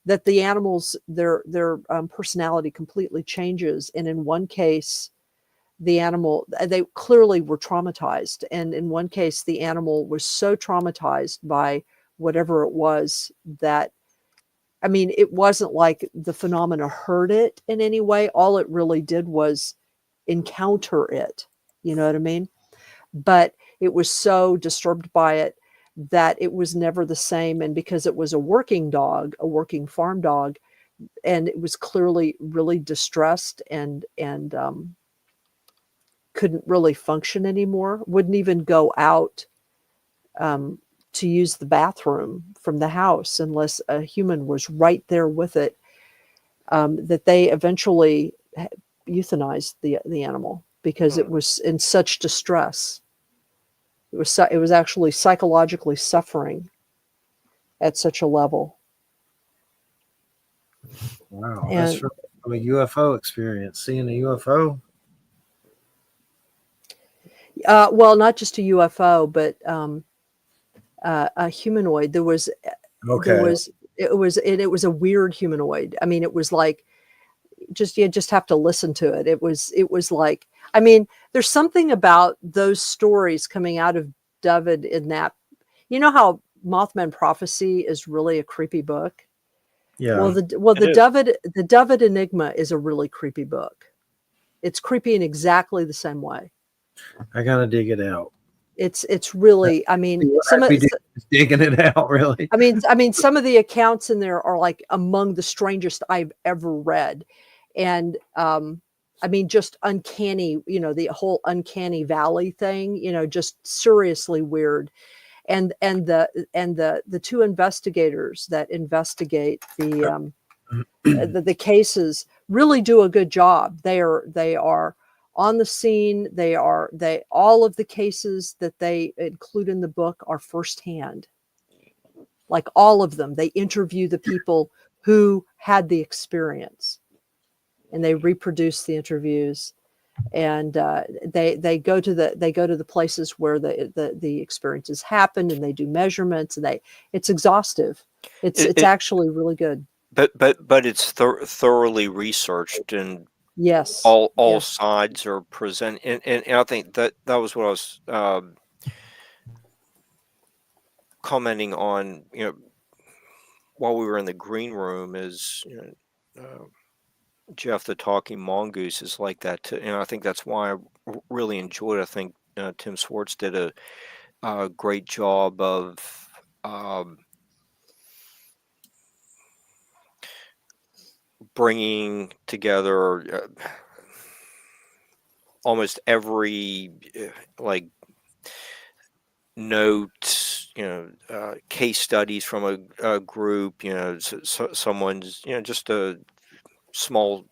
that the animals, their personality completely changes. And in one case, the animal, they clearly were traumatized. And in one case, the animal was so traumatized by whatever it was that, I mean, it wasn't like the phenomena hurt it in any way. All it really did was encounter it. You know what I mean? But it was so disturbed by it that it was never the same. And because it was a working dog, a working farm dog, and it was clearly really distressed and couldn't really function anymore, wouldn't even go out to use the bathroom from the house unless a human was right there with it, that they eventually euthanized the animal because it was in such distress. It was actually psychologically suffering at such a level. Wow, that's from a UFO experience, seeing a UFO. Well, not just a UFO, but a humanoid. It was a weird humanoid. I mean, it was like, you just have to listen to it. It was like, I mean, there's something about those stories coming out of David in that, you know how Mothman Prophecy is really a creepy book. Yeah. Well, the David Enigma is a really creepy book. It's creepy in exactly the same way. I gotta dig it out. It's really, I mean, digging it out, really. I mean, some of the accounts in there are like among the strangest I've ever read. And I mean, just uncanny, the whole uncanny valley thing, just seriously weird. And the two investigators that investigate the cases really do a good job. They are on the scene. All of the cases that they include in the book are firsthand. Like all of them, they interview the people who had the experience, and they reproduce the interviews, and they go to the places where the experiences happened, and they do measurements, and it's exhaustive. It's actually really good. But it's thoroughly researched, and yes, all sides are present, and I think that was what I was commenting on, while we were in the green room, is Jeff the Talking Mongoose is like that too, and I think that's why I really enjoyed it. I think Tim Swartz did a great job of bringing together almost every like notes, case studies from a group, someone's, just a small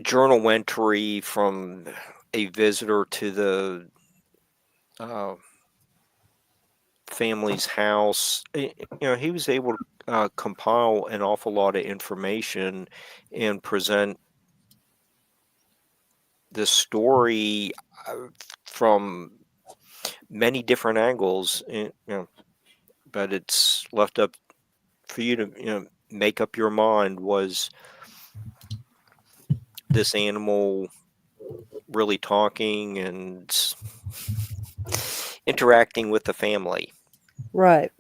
journal entry from a visitor to the family's house. He was able to compile an awful lot of information and present the story from many different angles, but it's left up for you to make up your mind. Was this animal really talking and interacting with the family. Right.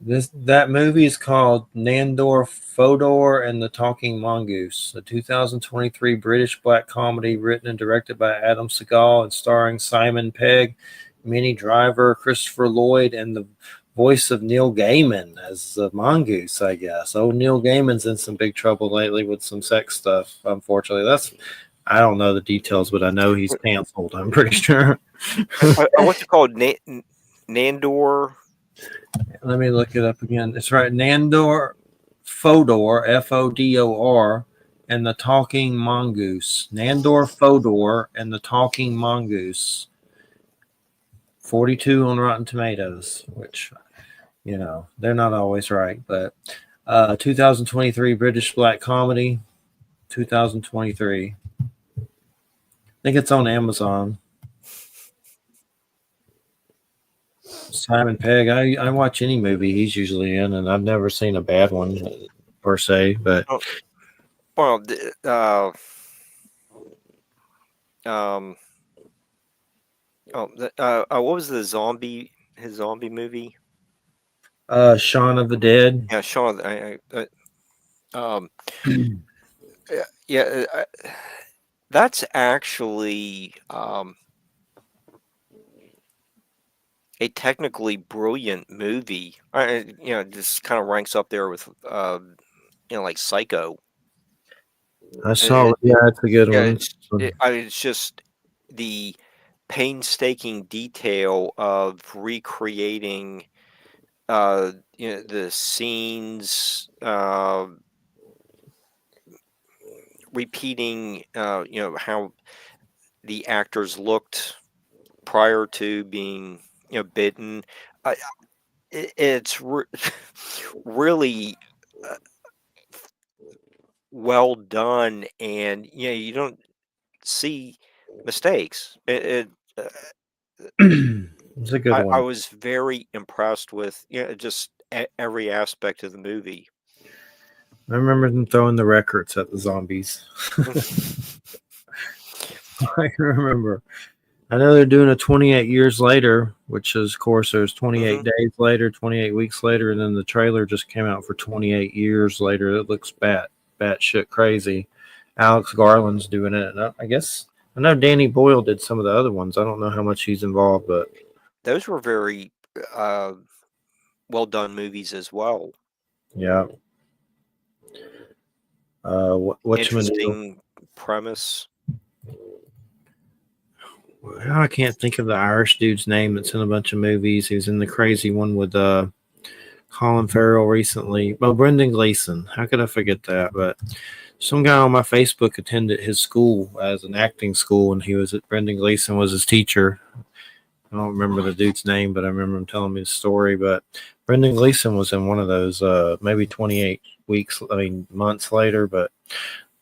That movie is called Nandor Fodor and the Talking Mongoose, a 2023 British black comedy written and directed by Adam Segal and starring Simon Pegg, Minnie Driver, Christopher Lloyd, and the voice of Neil Gaiman as the mongoose, I guess. Oh, Neil Gaiman's in some big trouble lately with some sex stuff, unfortunately. I don't know the details, but I know he's canceled, I'm pretty sure. What's it called? Nandor? Let me look it up again. It's right. Nandor Fodor, Fodor, and the Talking Mongoose. Nandor Fodor and the Talking Mongoose. 42 on Rotten Tomatoes, which, they're not always right. But 2023 British Black Comedy, 2023. I think it's on Amazon. Simon Pegg. I watch any movie he's usually in, and I've never seen a bad one per se. But well, what was his zombie movie? Shaun of the Dead. Yeah, Shaun. That's actually a technically brilliant movie. This kind of ranks up there with like Psycho. I saw. It's a good one. It's just the painstaking detail of recreating the scenes, repeating how the actors looked prior to being bitten. It's really well done, and you don't see mistakes. It's a good I one. was very impressed with just every aspect of the movie. I remember them throwing the records at the zombies. I can remember. I know they're doing a 28 years later, which is, of course, there's 28 days later, 28 weeks later, and then the trailer just came out for 28 years later. It looks batshit crazy. Alex Garland's doing it. And I know Danny Boyle did some of the other ones. I don't know how much he's involved, but those were very well done movies as well. Yeah. Interesting premise. I can't think of the Irish dude's name that's in a bunch of movies. He was in the crazy one with Colin Farrell recently. Well, Brendan Gleeson. How could I forget that? But some guy on my Facebook attended his school as an acting school, and Brendan Gleeson was his teacher. I don't remember the dude's name, but I remember him telling me the story. But Brendan Gleeson was in one of those maybe 28 months later. But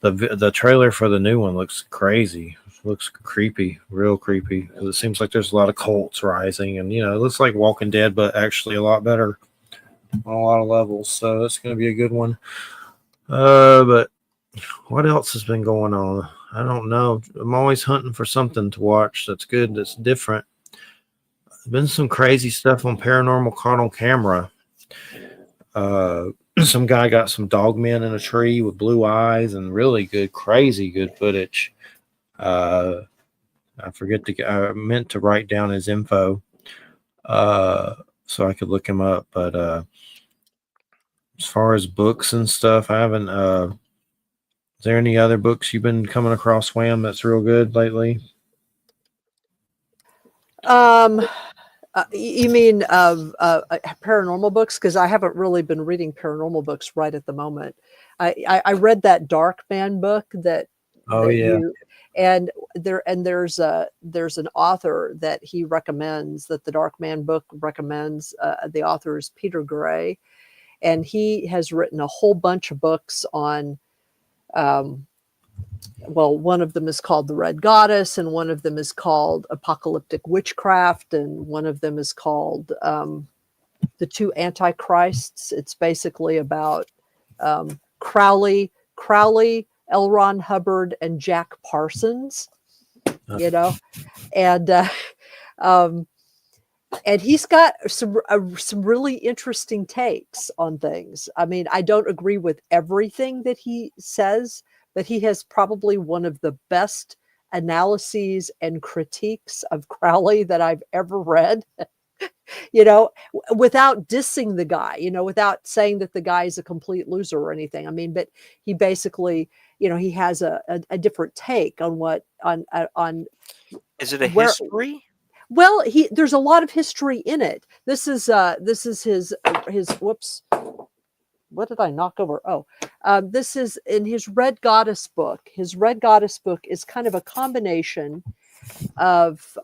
the trailer for the new one looks crazy. Looks creepy, real creepy. It seems like there's a lot of cults rising, and it looks like Walking Dead, but actually a lot better on a lot of levels. So it's going to be a good one. But what else has been going on? I don't know. I'm always hunting for something to watch that's good, that's different. There's been some crazy stuff on Paranormal Caught on Camera. Some guy got some dog men in a tree with blue eyes and really good, crazy good footage. I meant to write down his info so I could look him up. But as far as books and stuff, I haven't. Is there any other books you've been coming across, Wham, that's real good lately? You mean paranormal books? Because I haven't really been reading paranormal books right at the moment. I read that Dark Man book that. Oh yeah. And there's an author that he recommends, that the Dark Man book recommends. The author is Peter Gray, and he has written a whole bunch of books on. One of them is called The Red Goddess, and one of them is called Apocalyptic Witchcraft, and one of them is called The Two Antichrists. It's basically about Crowley, L. Ron Hubbard, and Jack Parsons. you know, and um, and he's got some really interesting takes on things. I mean, I don't agree with everything that he says, but he has probably one of the best analyses and critiques of Crowley that I've ever read. Without dissing the guy, without saying that the guy is a complete loser or anything. I mean, but he basically, he has a different take on on Is it a where. history? Well, there's a lot of history in it. This is his whoops. What did I knock over? Oh, this is in his Red Goddess book. His Red Goddess book is kind of a combination of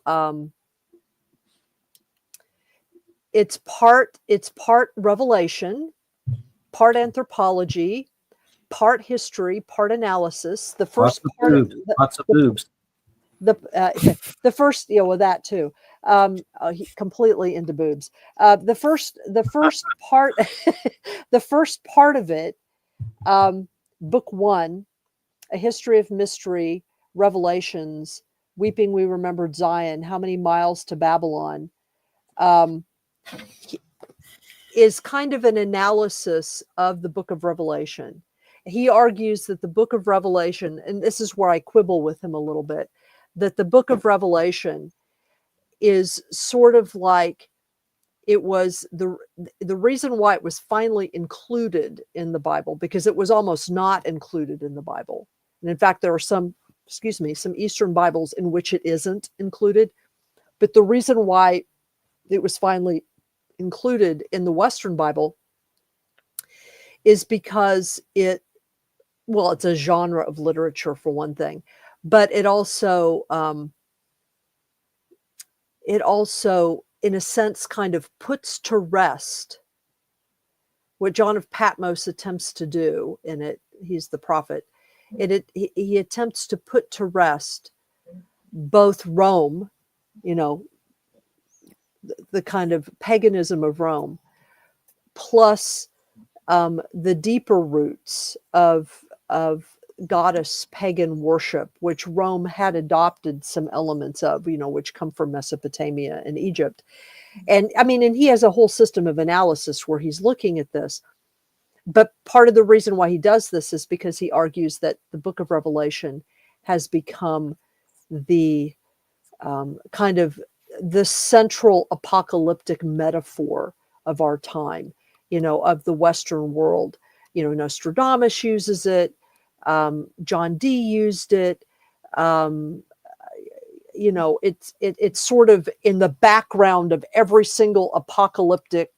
it's part revelation, part anthropology, part history, part analysis. The first part of Lots of boobs. the first, well, that too. Completely into boobs. The first part, the first part of it, book 1, A History of Mystery, Revelations, Weeping We Remembered Zion, How Many Miles to Babylon, is kind of an analysis of the book of Revelation. He argues that the book of Revelation, and this is where I quibble with him a little bit, that the book of Revelation is sort of like it was the reason why it was finally included in the Bible, because it was almost not included in the Bible. And in fact, there are some Eastern Bibles in which it isn't included. But the reason why it was finally included in the Western Bible is because it's a genre of literature for one thing, but it also in a sense kind of puts to rest what John of Patmos attempts to do in it. He's the prophet. He attempts to put to rest both Rome, the kind of paganism of Rome, plus the deeper roots of goddess pagan worship, which Rome had adopted some elements of, which come from Mesopotamia and Egypt. And I mean, and he has a whole system of analysis where he's looking at this. But part of the reason why he does this is because he argues that the book of Revelation has become the kind of the central apocalyptic metaphor of our time, of the Western world. Nostradamus uses it. John Dee used it. It's sort of in the background of every single apocalyptic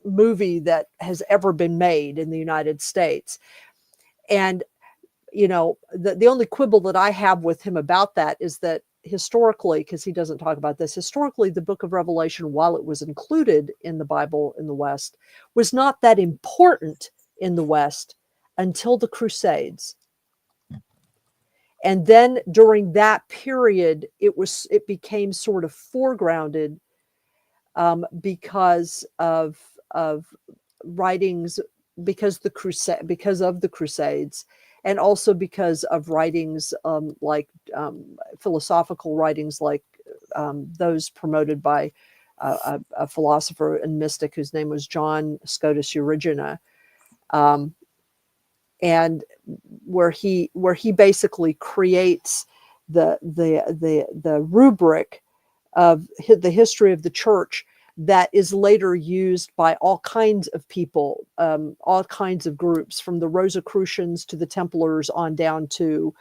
movie that has ever been made in the United States. And, the only quibble that I have with him about that is that historically, because he doesn't talk about this, historically, the book of Revelation, while it was included in the Bible in the West, was not that important in the West until the Crusades. And then during that period, it became sort of foregrounded because of writings, because of the Crusades, and also because of writings like philosophical writings like those promoted by a philosopher and mystic whose name was John Scotus Erigena. And where he basically creates the rubric of the history of the church that is later used by all kinds of people, all kinds of groups, from the Rosicrucians to the Templars on down to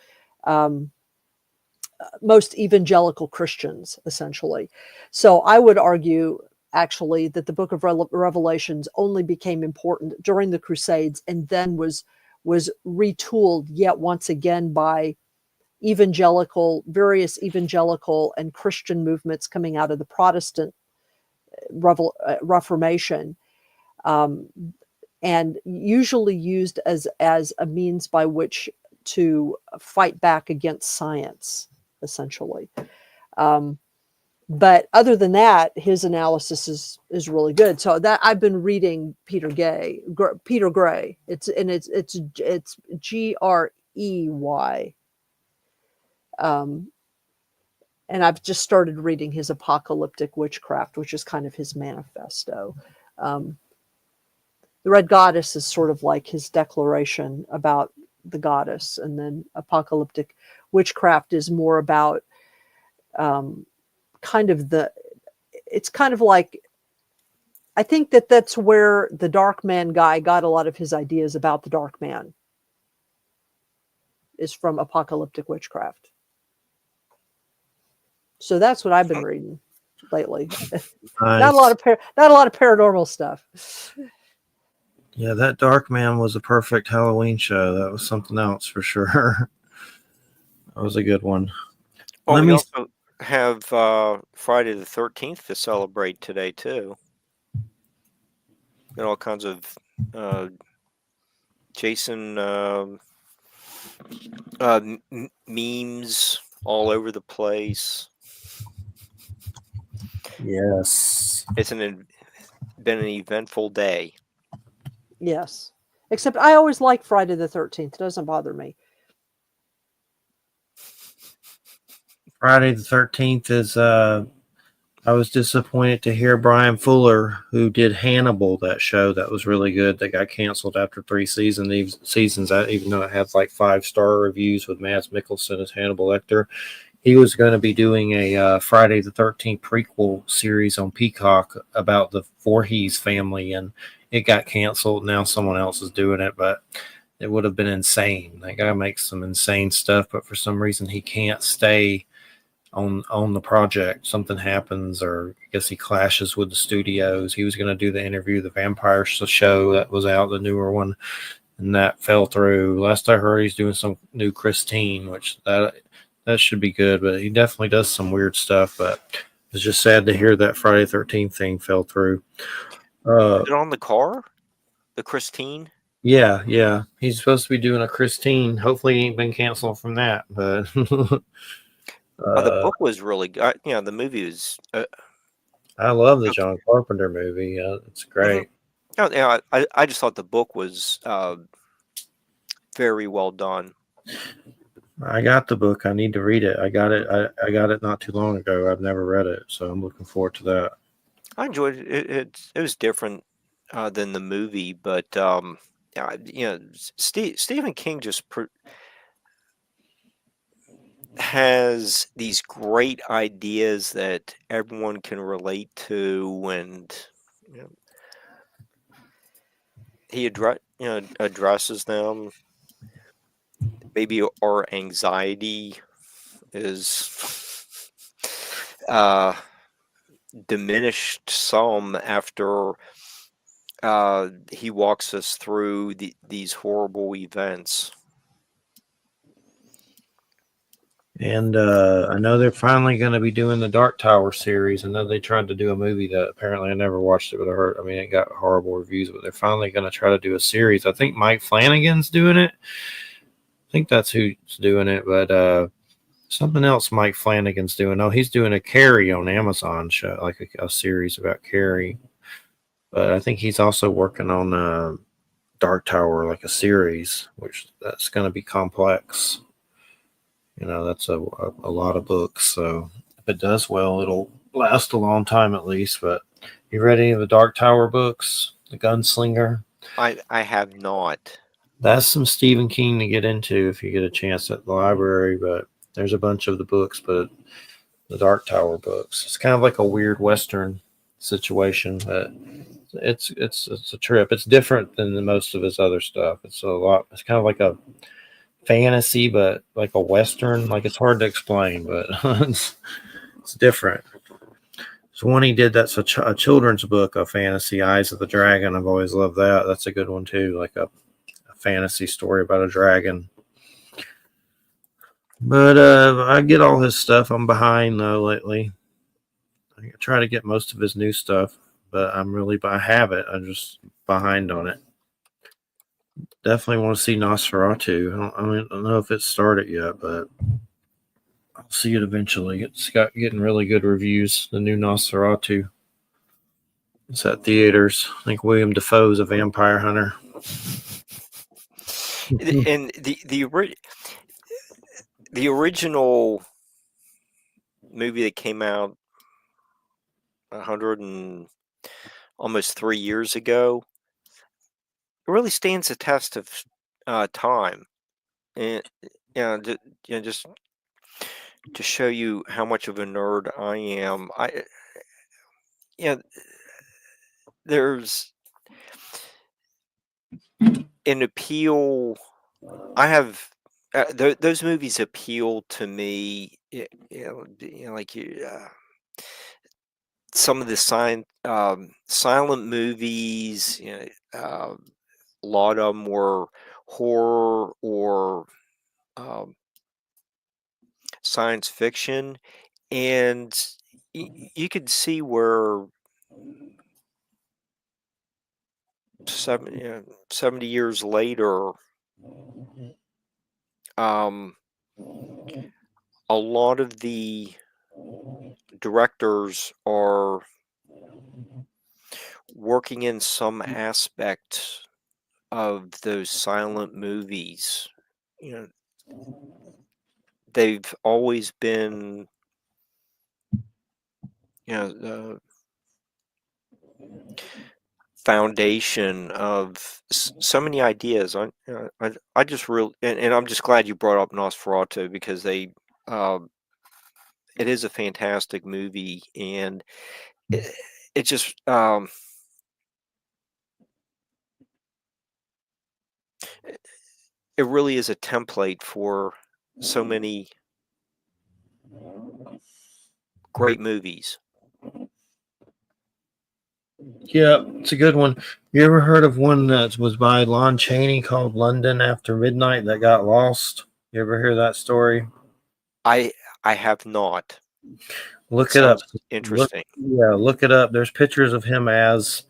most evangelical Christians, essentially. So I would argue, actually, that the book of Revelations only became important during the Crusades, and then was retooled yet once again by various evangelical and Christian movements coming out of the Protestant Reformation, and usually used as a means by which to fight back against science, essentially. But other than that, his analysis is really good. So that I've been reading Peter Gray. It's Grey. And I've just started reading his Apocalyptic Witchcraft, which is kind of his manifesto. Um, the Red Goddess is sort of like his declaration about the goddess, and then Apocalyptic Witchcraft is more about kind of it's kind of like, I think that's where the Dark Man guy got a lot of his ideas about the Dark Man, is from Apocalyptic Witchcraft. So that's what I've been reading lately. Not a lot of paranormal stuff. Yeah, that Dark Man was a perfect Halloween show. That was something else for sure. That was a good one. Well, Let we me. also have Friday the 13th to celebrate today too. And all kinds of Jason memes all over the place. Yes. It's been an eventful day. Yes. Except I always like Friday the 13th. It doesn't bother me. Friday the 13th is I was disappointed to hear Brian Fuller, who did Hannibal, that show that was really good, that got canceled after 3 seasons, even though it had like 5-star reviews with Mads Mikkelsen as Hannibal Lecter. He was going to be doing a Friday the 13th prequel series on Peacock about the Voorhees family, and it got canceled. Now someone else is doing it, but it would have been insane. That guy makes some insane stuff, but for some reason he can't stay on the project. Something happens, or I guess he clashes with the studios. He was going to do the interview, the vampire show that was out, the newer one, and that fell through. Last I heard, he's doing some new Christine, which that should be good, but he definitely does some weird stuff. But it's just sad to hear that Friday 13th thing fell through. Is it on the car? The Christine? Yeah. He's supposed to be doing a Christine. Hopefully he ain't been canceled from that, but The book was really good. The movie was. I love the John Carpenter movie. It's great. I just thought the book was very well done. I got the book. I need to read it. I got it. I got it not too long ago. I've never read it, so I'm looking forward to that. I enjoyed it. It was different than the movie, but Stephen King just has these great ideas that everyone can relate to, and he addresses them. Maybe our anxiety is diminished some after he walks us through these horrible events. And I know they're finally going to be doing the Dark Tower series. I know they tried to do a movie that apparently I never watched it, but I heard, it got horrible reviews, but they're finally going to try to do a series. I think Mike Flanagan's doing it. I think that's who's doing it, but something else Mike Flanagan's doing. Oh, he's doing a Carrie on Amazon show, like a series about Carrie. But I think he's also working on Dark Tower, like a series, which that's going to be complex. That's a lot of books. So if it does well, it'll last a long time at least. But you read any of the Dark Tower books? The Gunslinger? I have not. That's some Stephen King to get into if you get a chance at the library. But there's a bunch of the books, but the Dark Tower books. It's kind of like a weird Western situation, but it's a trip. It's different than most of his other stuff. It's kind of like a fantasy, but like a Western. Like, it's hard to explain, but it's different. So one he did, that's a children's book, a fantasy, Eyes of the Dragon. I've always loved that. That's a good one too, like a fantasy story about a dragon. But I get all his stuff. I'm behind though lately. I try to get most of his new stuff, but I have it. I'm just behind on it. Definitely want to see Nosferatu. I don't know if it's started yet, but I'll see it eventually. It's getting really good reviews. The new Nosferatu. It's at theaters. I think William Dafoe's a vampire hunter. And the original movie that came out 100 and almost 3 years ago. It really stands the test of time, and just to show you how much of a nerd I am. Yeah, there's an appeal. I have those movies appeal to me. Like some of the silent movies. A lot of them were horror or um, science fiction, and you could see where 70 years later, um, a lot of the directors are working in some aspect of those silent movies. You know, they've always been, the foundation of so many ideas. I just really, and I'm just glad you brought up Nosferatu because uh, it is a fantastic movie, and it just it really is a template for so many great movies. Yeah, it's a good one. You ever heard of one that was by Lon Chaney called London After Midnight that got lost? You ever hear that story? I I have not. Look it up. Sounds interesting. Look it up. There's pictures of him as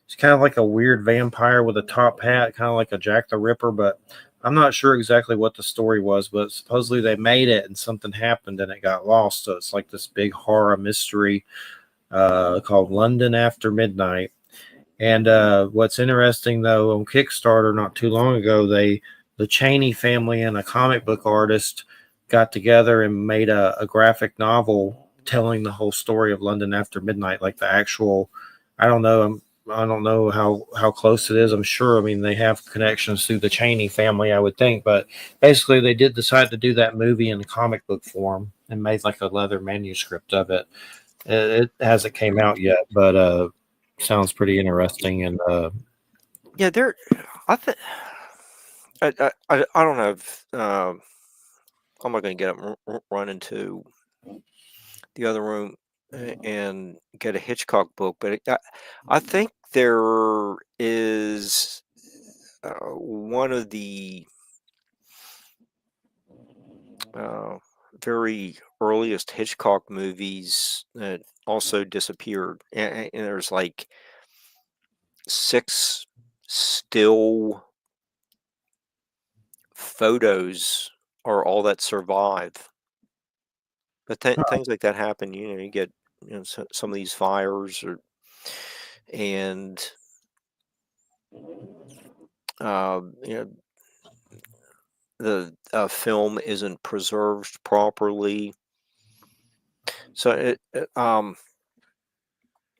he's kind of like a weird vampire with a top hat, kind of like a Jack the Ripper, but I'm not sure exactly what the story was, but supposedly they made it and something happened and it got lost. So it's like this big horror mystery called London After Midnight. And what's interesting though, on Kickstarter not too long ago, the Cheney family and a comic book artist got together and made a graphic novel telling the whole story of London After Midnight, like the actual. I don't know. I don't know how close it is. I'm sure. I mean, they have connections through the Cheney family, I would think. But basically, they did decide to do that movie in comic book form and made like a leather manuscript of it. It hasn't came out yet, but sounds pretty interesting. And Yeah, there. I think I don't know if I'm not going to get up and run into the other room and get a Hitchcock book, but I think there is one of the uh, very earliest Hitchcock movies that also disappeared, and there's like 6 still photos are all that survive. But things like that happen. You get some of these fires, and you know the film isn't preserved properly. So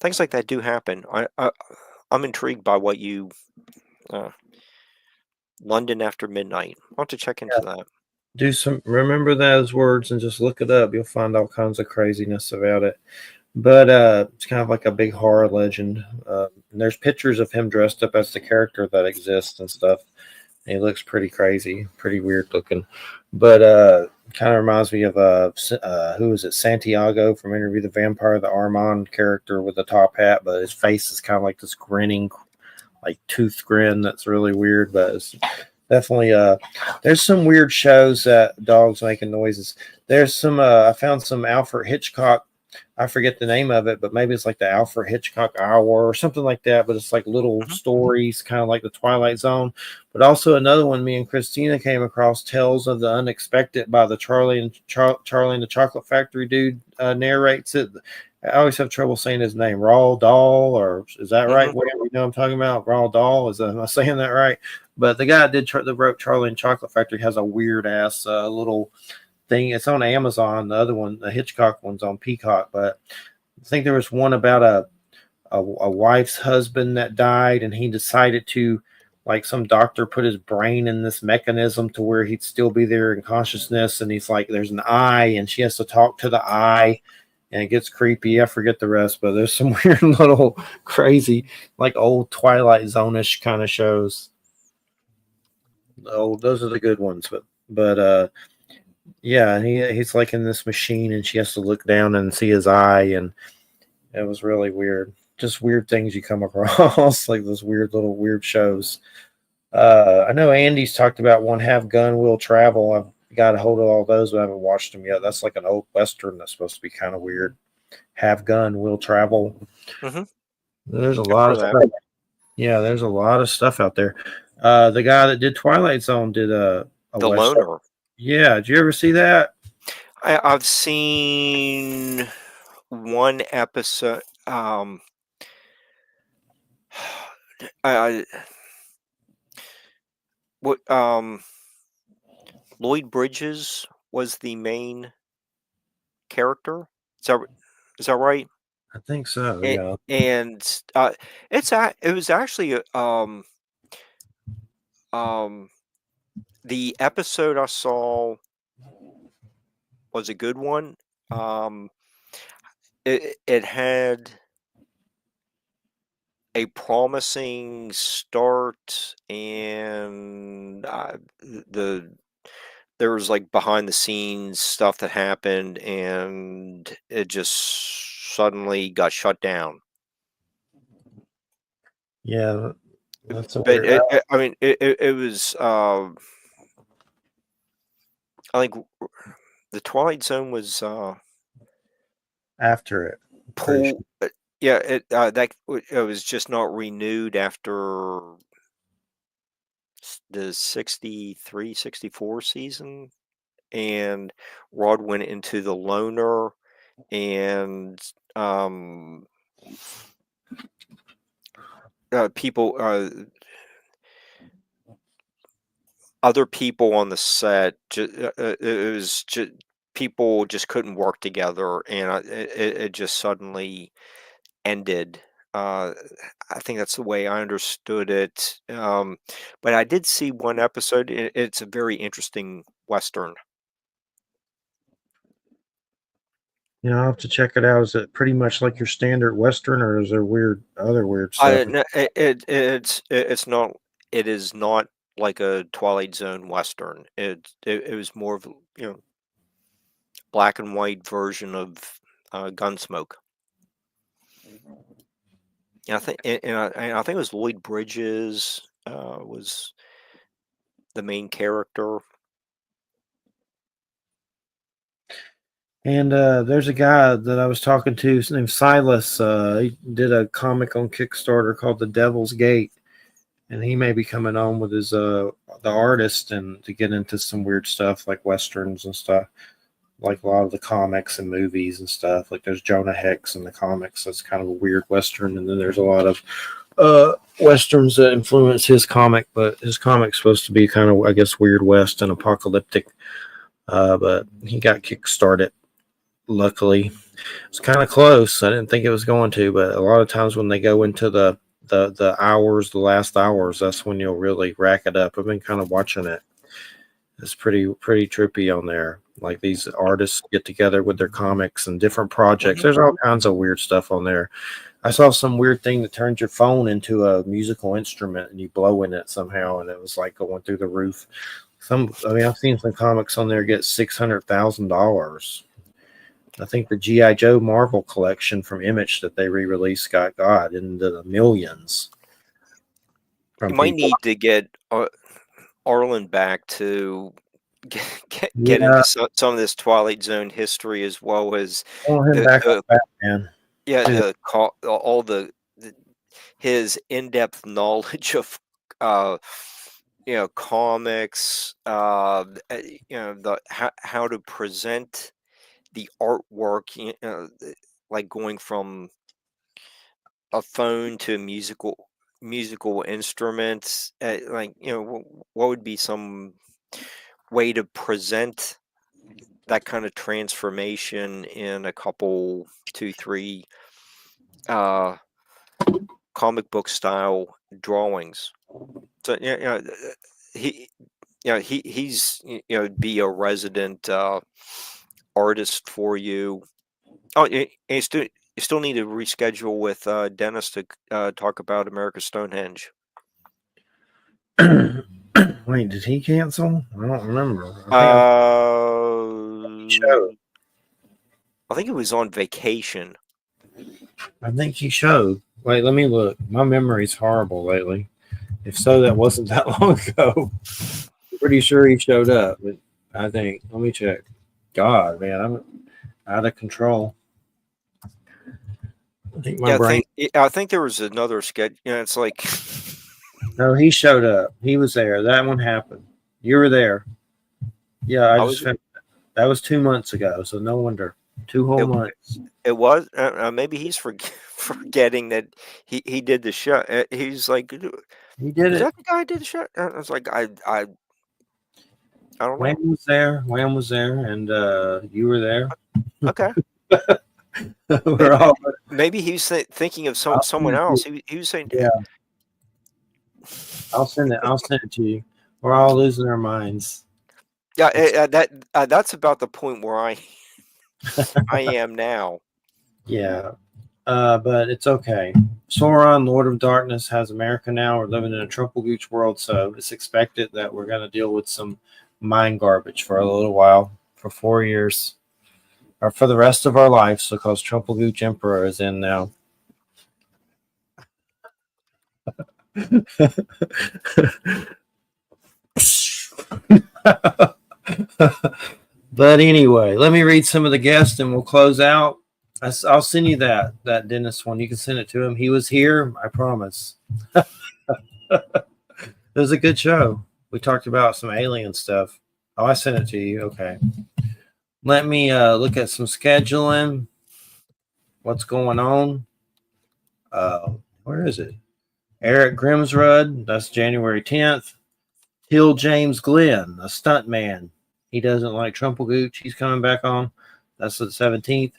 things like that do happen. I'm intrigued by what you uh, London After Midnight. I'll have to check into that. do some remember those words and just look it up. You'll find all kinds of craziness about it. But it's kind of like a big horror legend. And there's pictures of him dressed up as the character that exists and stuff. And he looks pretty crazy, pretty weird looking. But kind of reminds me of who is it? Santiago from Interview the Vampire, the Armand character with the top hat, but his face is kind of like this grinning, like tooth grin. That's really weird, but it's definitely there's some weird shows that dogs making noises. There's some I found some Alfred Hitchcock. I forget the name of it, but maybe it's like the Alfred Hitchcock Hour or something like that. But it's like little stories, kind of like the Twilight Zone. But also another one me and Christina came across, Tales of the Unexpected by the Charlie and the Chocolate Factory dude narrates it. I always have trouble saying his name. Raw Dahl, or is that right? Whatever you know I'm talking about. Raw Dahl, am I saying that right? But the guy that wrote Charlie and Chocolate Factory has a weird ass little thing. It's on Amazon. The other one, the Hitchcock one's on Peacock. But I think there was one about a wife's husband that died, and he decided to, like, some doctor put his brain in this mechanism to where he'd still be there in consciousness. And he's like, there's an eye, and she has to talk to the eye, and it gets creepy. I forget the rest, but there's some weird little crazy, like old Twilight Zone-ish kind of shows. Oh, those are the good ones. But yeah, he's like in this machine, and she has to look down and see his eye, and it was really weird. Just weird things you come across, like those weird shows. I know Andy's talked about one, Have Gun Will Travel. I've got a hold of all those, but I haven't watched them yet. That's like an old Western that's supposed to be kind of weird. Have Gun Will Travel. Mm-hmm. There's a lot of stuff. Yeah, there's a lot of stuff out there. The guy that did Twilight Zone did a The Western. Loner. Yeah, did you ever see that? I've seen one episode. I what Lloyd Bridges was the main character. Is that right? I think so. A- Yeah. And it was actually the episode I saw was a good one. It had a promising start, and there was like behind the scenes stuff that happened, and it just suddenly got shut down. Yeah, that's a But weird. I mean, it was. I think the Twilight Zone was After it. pull. Yeah, it was just not renewed after the 63, 64 season, and Rod went into the Loner, and people, other people on the set, it was just people just couldn't work together, and it just suddenly ended. I think that's the way I understood it. But I did see one episode. It's a very interesting Western. I'll have to check it out. Is it pretty much like your standard Western, or is there other weird stuff? No, it's not. It is not like a Twilight Zone Western. It was more of black and white version of Gunsmoke. And I think it was Lloyd Bridges was the main character. And there's a guy that I was talking to. His name's Silas. He did a comic on Kickstarter called The Devil's Gate, and he may be coming on with his the artist and to get into some weird stuff like westerns and stuff, like a lot of the comics and movies and stuff. Like there's Jonah Hex in the comics. That's kind of a weird western, and then there's a lot of westerns that influence his comic, but his comic's supposed to be kind of, I guess, weird west and apocalyptic. But he got kickstarted. Luckily, it's kind of close. I didn't think it was going to, but a lot of times when they go into the last hours, that's when you'll really rack it up. I've been kind of watching it. It's pretty trippy on there. Like these artists get together with their comics and different projects. There's all kinds of weird stuff on there. I saw some weird thing that turns your phone into a musical instrument and you blow in it somehow, and it was like going through the roof. I've seen some comics on there get $600,000. I think the G.I. Joe Marvel collection from Image that they re-released got into the millions. You might need to get Arlen back to get into some of this Twilight Zone history, as well as Batman. Yeah, his in-depth knowledge of comics, how to present the artwork, like going from a phone to musical instruments. What would be some way to present that kind of transformation in a couple, 2, 3 comic book style drawings. So he he's be a resident artist for you. Oh, and you still need to reschedule with Dennis to talk about America's Stonehenge. Wait, did he cancel? I don't remember. I think it was on vacation. I think he showed. Wait, let me look. My memory's horrible lately. If so, that wasn't that long ago. I'm pretty sure he showed up, but I think, let me check. God, man, I'm out of control. I think my brain. I think there was another schedule. It's like. No, he showed up. He was there. That one happened. You were there. Yeah, I just found that was 2 months ago, so no wonder. 2 whole months. It was. Maybe he's forgetting that he did the show. He's like, he did it. Is that the guy who did the show? I was like, I don't know. Wham was there, and you were there. Okay. Maybe he's thinking of someone else. He was saying, yeah. I'll send it to you. We're all losing our minds. Yeah, that's about the point where I am now. Yeah, but it's okay. Sauron, Lord of Darkness, has America now. We're living in a Trumplegooch world, so it's expected that we're going to deal with some mind garbage for a little while, for 4 years, or for the rest of our lives, because Trumplegooch Emperor is in now. But anyway, let me read some of the guests and we'll close out. I'll send you that Dennis one. You can send it to him. He was here, I promise. It was a good show. We talked about some alien stuff. Oh, I sent it to you. Okay. Let me look at some scheduling. What's going on? Where is it? Eric Grimsrud, that's January 10th. Hill James Glenn, a stunt man. He doesn't like Trumplegooch. He's coming back on. That's the 17th.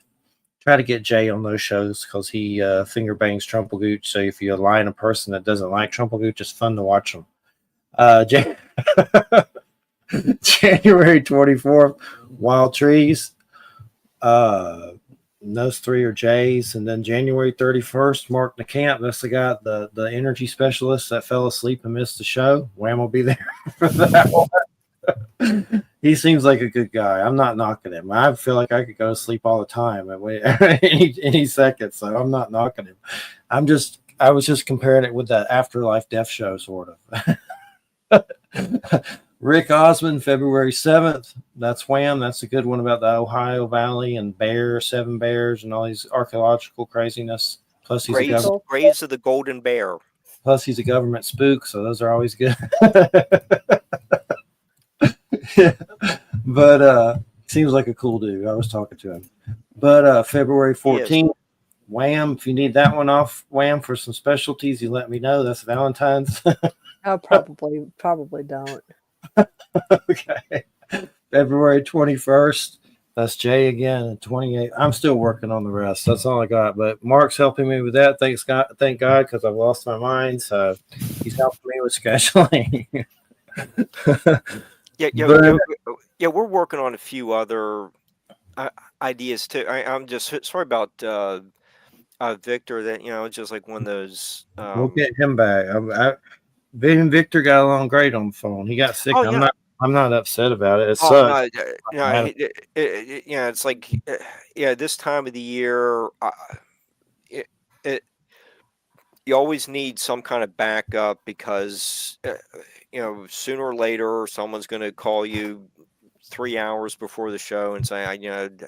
Try to get Jay on those shows because he finger bangs Trumplegooch. So if you align a person that doesn't like Trumplegooch, it's fun to watch them. January 24th, Wild Trees. Those 3 are Jay's. And then January 31st, Mark DeCamp. That's the guy, the energy specialist that fell asleep and missed the show. Wham will be there for that one. He seems like a good guy. I'm not knocking him. I feel like I could go to sleep all the time any second, so I'm not knocking him. I was just comparing it with that Afterlife Death show, sort of. Rick Osmond, February 7th. That's Wham. That's a good one about the Ohio Valley and 7 bears and all these archaeological craziness. Plus, he's Graves of the Golden Bear. Plus, he's a government spook, so those are always good. But seems like a cool dude. I was talking to him. But February 14th, Wham. If you need that one off Wham for some specialties, you let me know. That's Valentine's. I probably don't. Okay. February 21st. That's Jay again. And 28th. I'm still working on the rest. That's all I got. But Mark's helping me with that. Thank God, because I've lost my mind. So he's helping me with scheduling. Yeah, we're working on a few other ideas too. I'm just sorry about Victor. That just like one of those. We'll get him back. Viv and Victor got along great on the phone. He got sick. I'm not upset about it. It sucks. It's like this time of the year, you always need some kind of backup because sooner or later someone's going to call you 3 hours before the show and say, I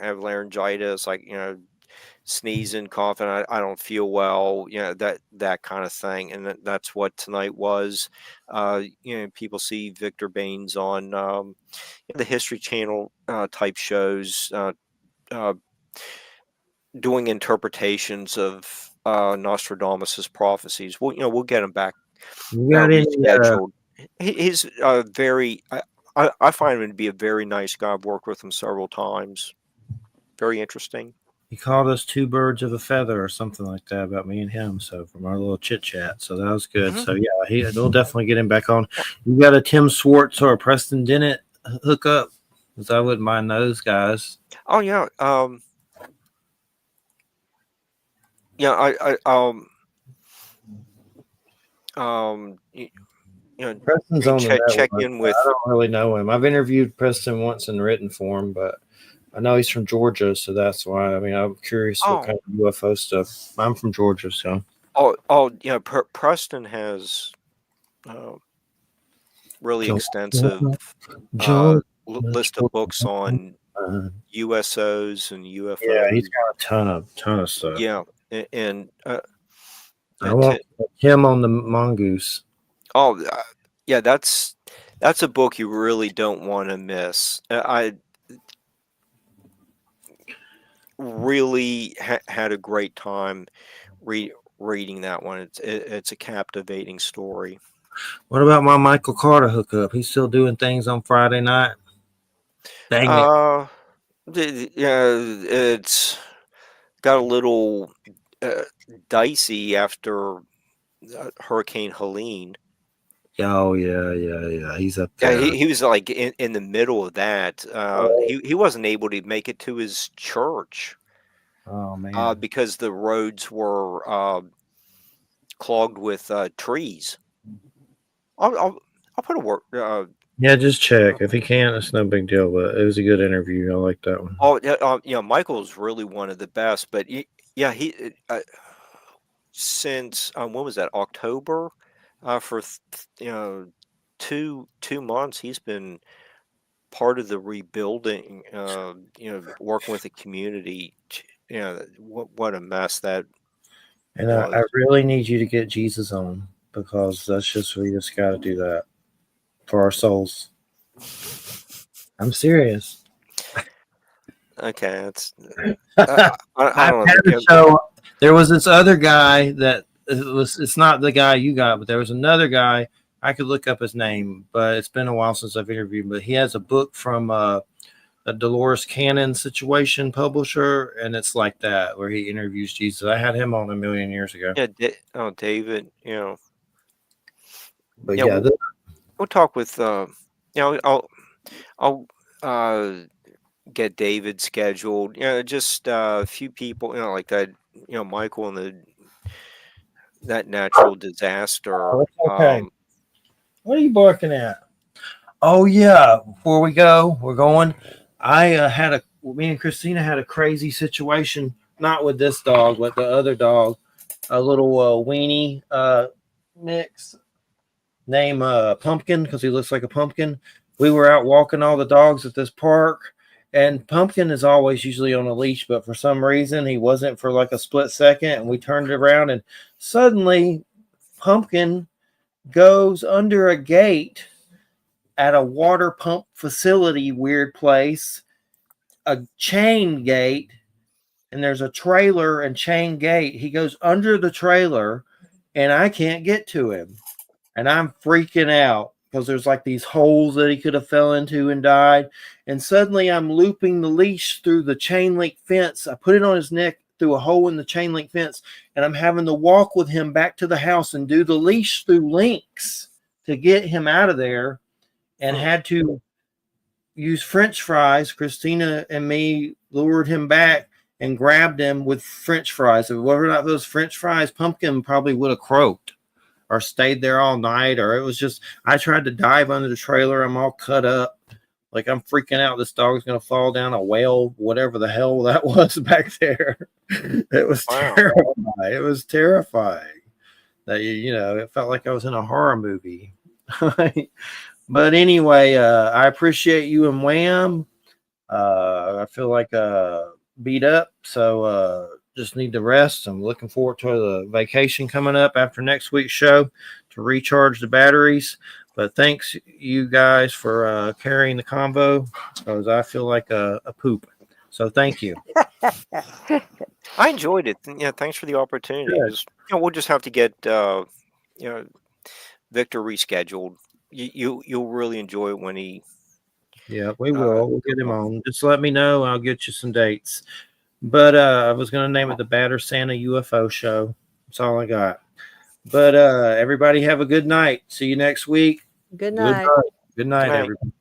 have laryngitis, sneezing, coughing, I don't feel well, that kind of thing. And that's what tonight was. People see Victor Baines on the History Channel type shows doing interpretations of Nostradamus's prophecies. We'll get him back. He's very I find him to be a very nice guy. I've worked with him several times. Very interesting. He called us two birds of a feather or something like that about me and him. So from our little chit chat, so that was good. Mhm. So yeah, we'll definitely get him back on. You got a Tim Swartz or a Preston Dennett hook up? Because I wouldn't mind those guys. Oh yeah. Yeah. You know, Preston's on the check network. in But I with. don't really know him. I've interviewed Preston once in written form, but I know he's from Georgia, so that's why. I mean, I'm curious what Oh. kind of UFO stuff. I'm from Georgia, so. Yeah. Preston has really extensive list of books on USOs and UFOs. Yeah, he's got a ton of stuff. Yeah, and I want him on the mongoose. Oh, yeah, that's a book you really don't want to miss. I really had a great time reading that one. It's a captivating story. What about my Michael Carter hookup? He's still doing things on Friday night. Dang it! Yeah, it's got a little dicey after Hurricane Helene. Oh yeah. He's up Yeah, there. he was like in the middle of that. He wasn't able to make it to his church. Oh man. Because the roads were clogged with trees. I'll put a word. Yeah, just check. If he can't, it's no big deal. But it was a good interview. I like that one. Michael's really one of the best. But he since when was that? October, for 2 months, he's been part of the rebuilding. Working with the community. What a mess that. And I really need you to get Jesus on, because we just got to do that for our souls. I'm serious. Okay, that's. I don't know. So there was this other guy that it's not the guy you got, but there was another guy. I could look up his name, but it's been a while since I've interviewed him. But he has a book from a Dolores Cannon Situation publisher, and it's like that where he interviews Jesus. I had him on a million years ago. Yeah, David. But we'll talk with. I'll get David scheduled. Just a few people. Like that. Michael and that natural disaster. Okay. What are you barking at? Oh yeah. Before we go, we're going. Me and Christina had a crazy situation. Not with this dog, but the other dog. A little weenie mix named Pumpkin, because he looks like a pumpkin. We were out walking all the dogs at this park, and Pumpkin is always usually on a leash, but for some reason he wasn't for like a split second, and we turned it around, and suddenly Pumpkin goes under a gate at a water pump facility, weird place, a chain gate, and there's a trailer and chain gate. He goes under the trailer, and I can't get to him. And I'm freaking out because there's like these holes that he could have fell into and died. And suddenly I'm looping the leash through the chain link fence. I put it on his neck through a hole in the chain link fence, and I'm having to walk with him back to the house and do the leash through links to get him out of there, and had to use French fries. Christina and me lured him back and grabbed him with French fries. If it were not those French fries, Pumpkin probably would have croaked or stayed there all night. Or it was just, I tried to dive under the trailer. I'm all cut up. Like, I'm freaking out. This dog's going to fall down a whale, whatever the hell that was back there. It was terrifying. It was terrifying. That, it felt like I was in a horror movie. But anyway, I appreciate you and Wham. I feel like beat up, so just need to rest. I'm looking forward to the vacation coming up after next week's show to recharge the batteries. But thanks, you guys, for carrying the convo, because I feel like a poop. So thank you. I enjoyed it. Yeah, thanks for the opportunity. We'll just have to get Victor rescheduled. You'll really enjoy it when he Yeah, we will. We'll get him on. Just let me know. I'll get you some dates. But I was going to name it the Batter Santa UFO Show. That's all I got. But everybody have a good night. See you next week. Good Good night. night. Good night, night. everybody.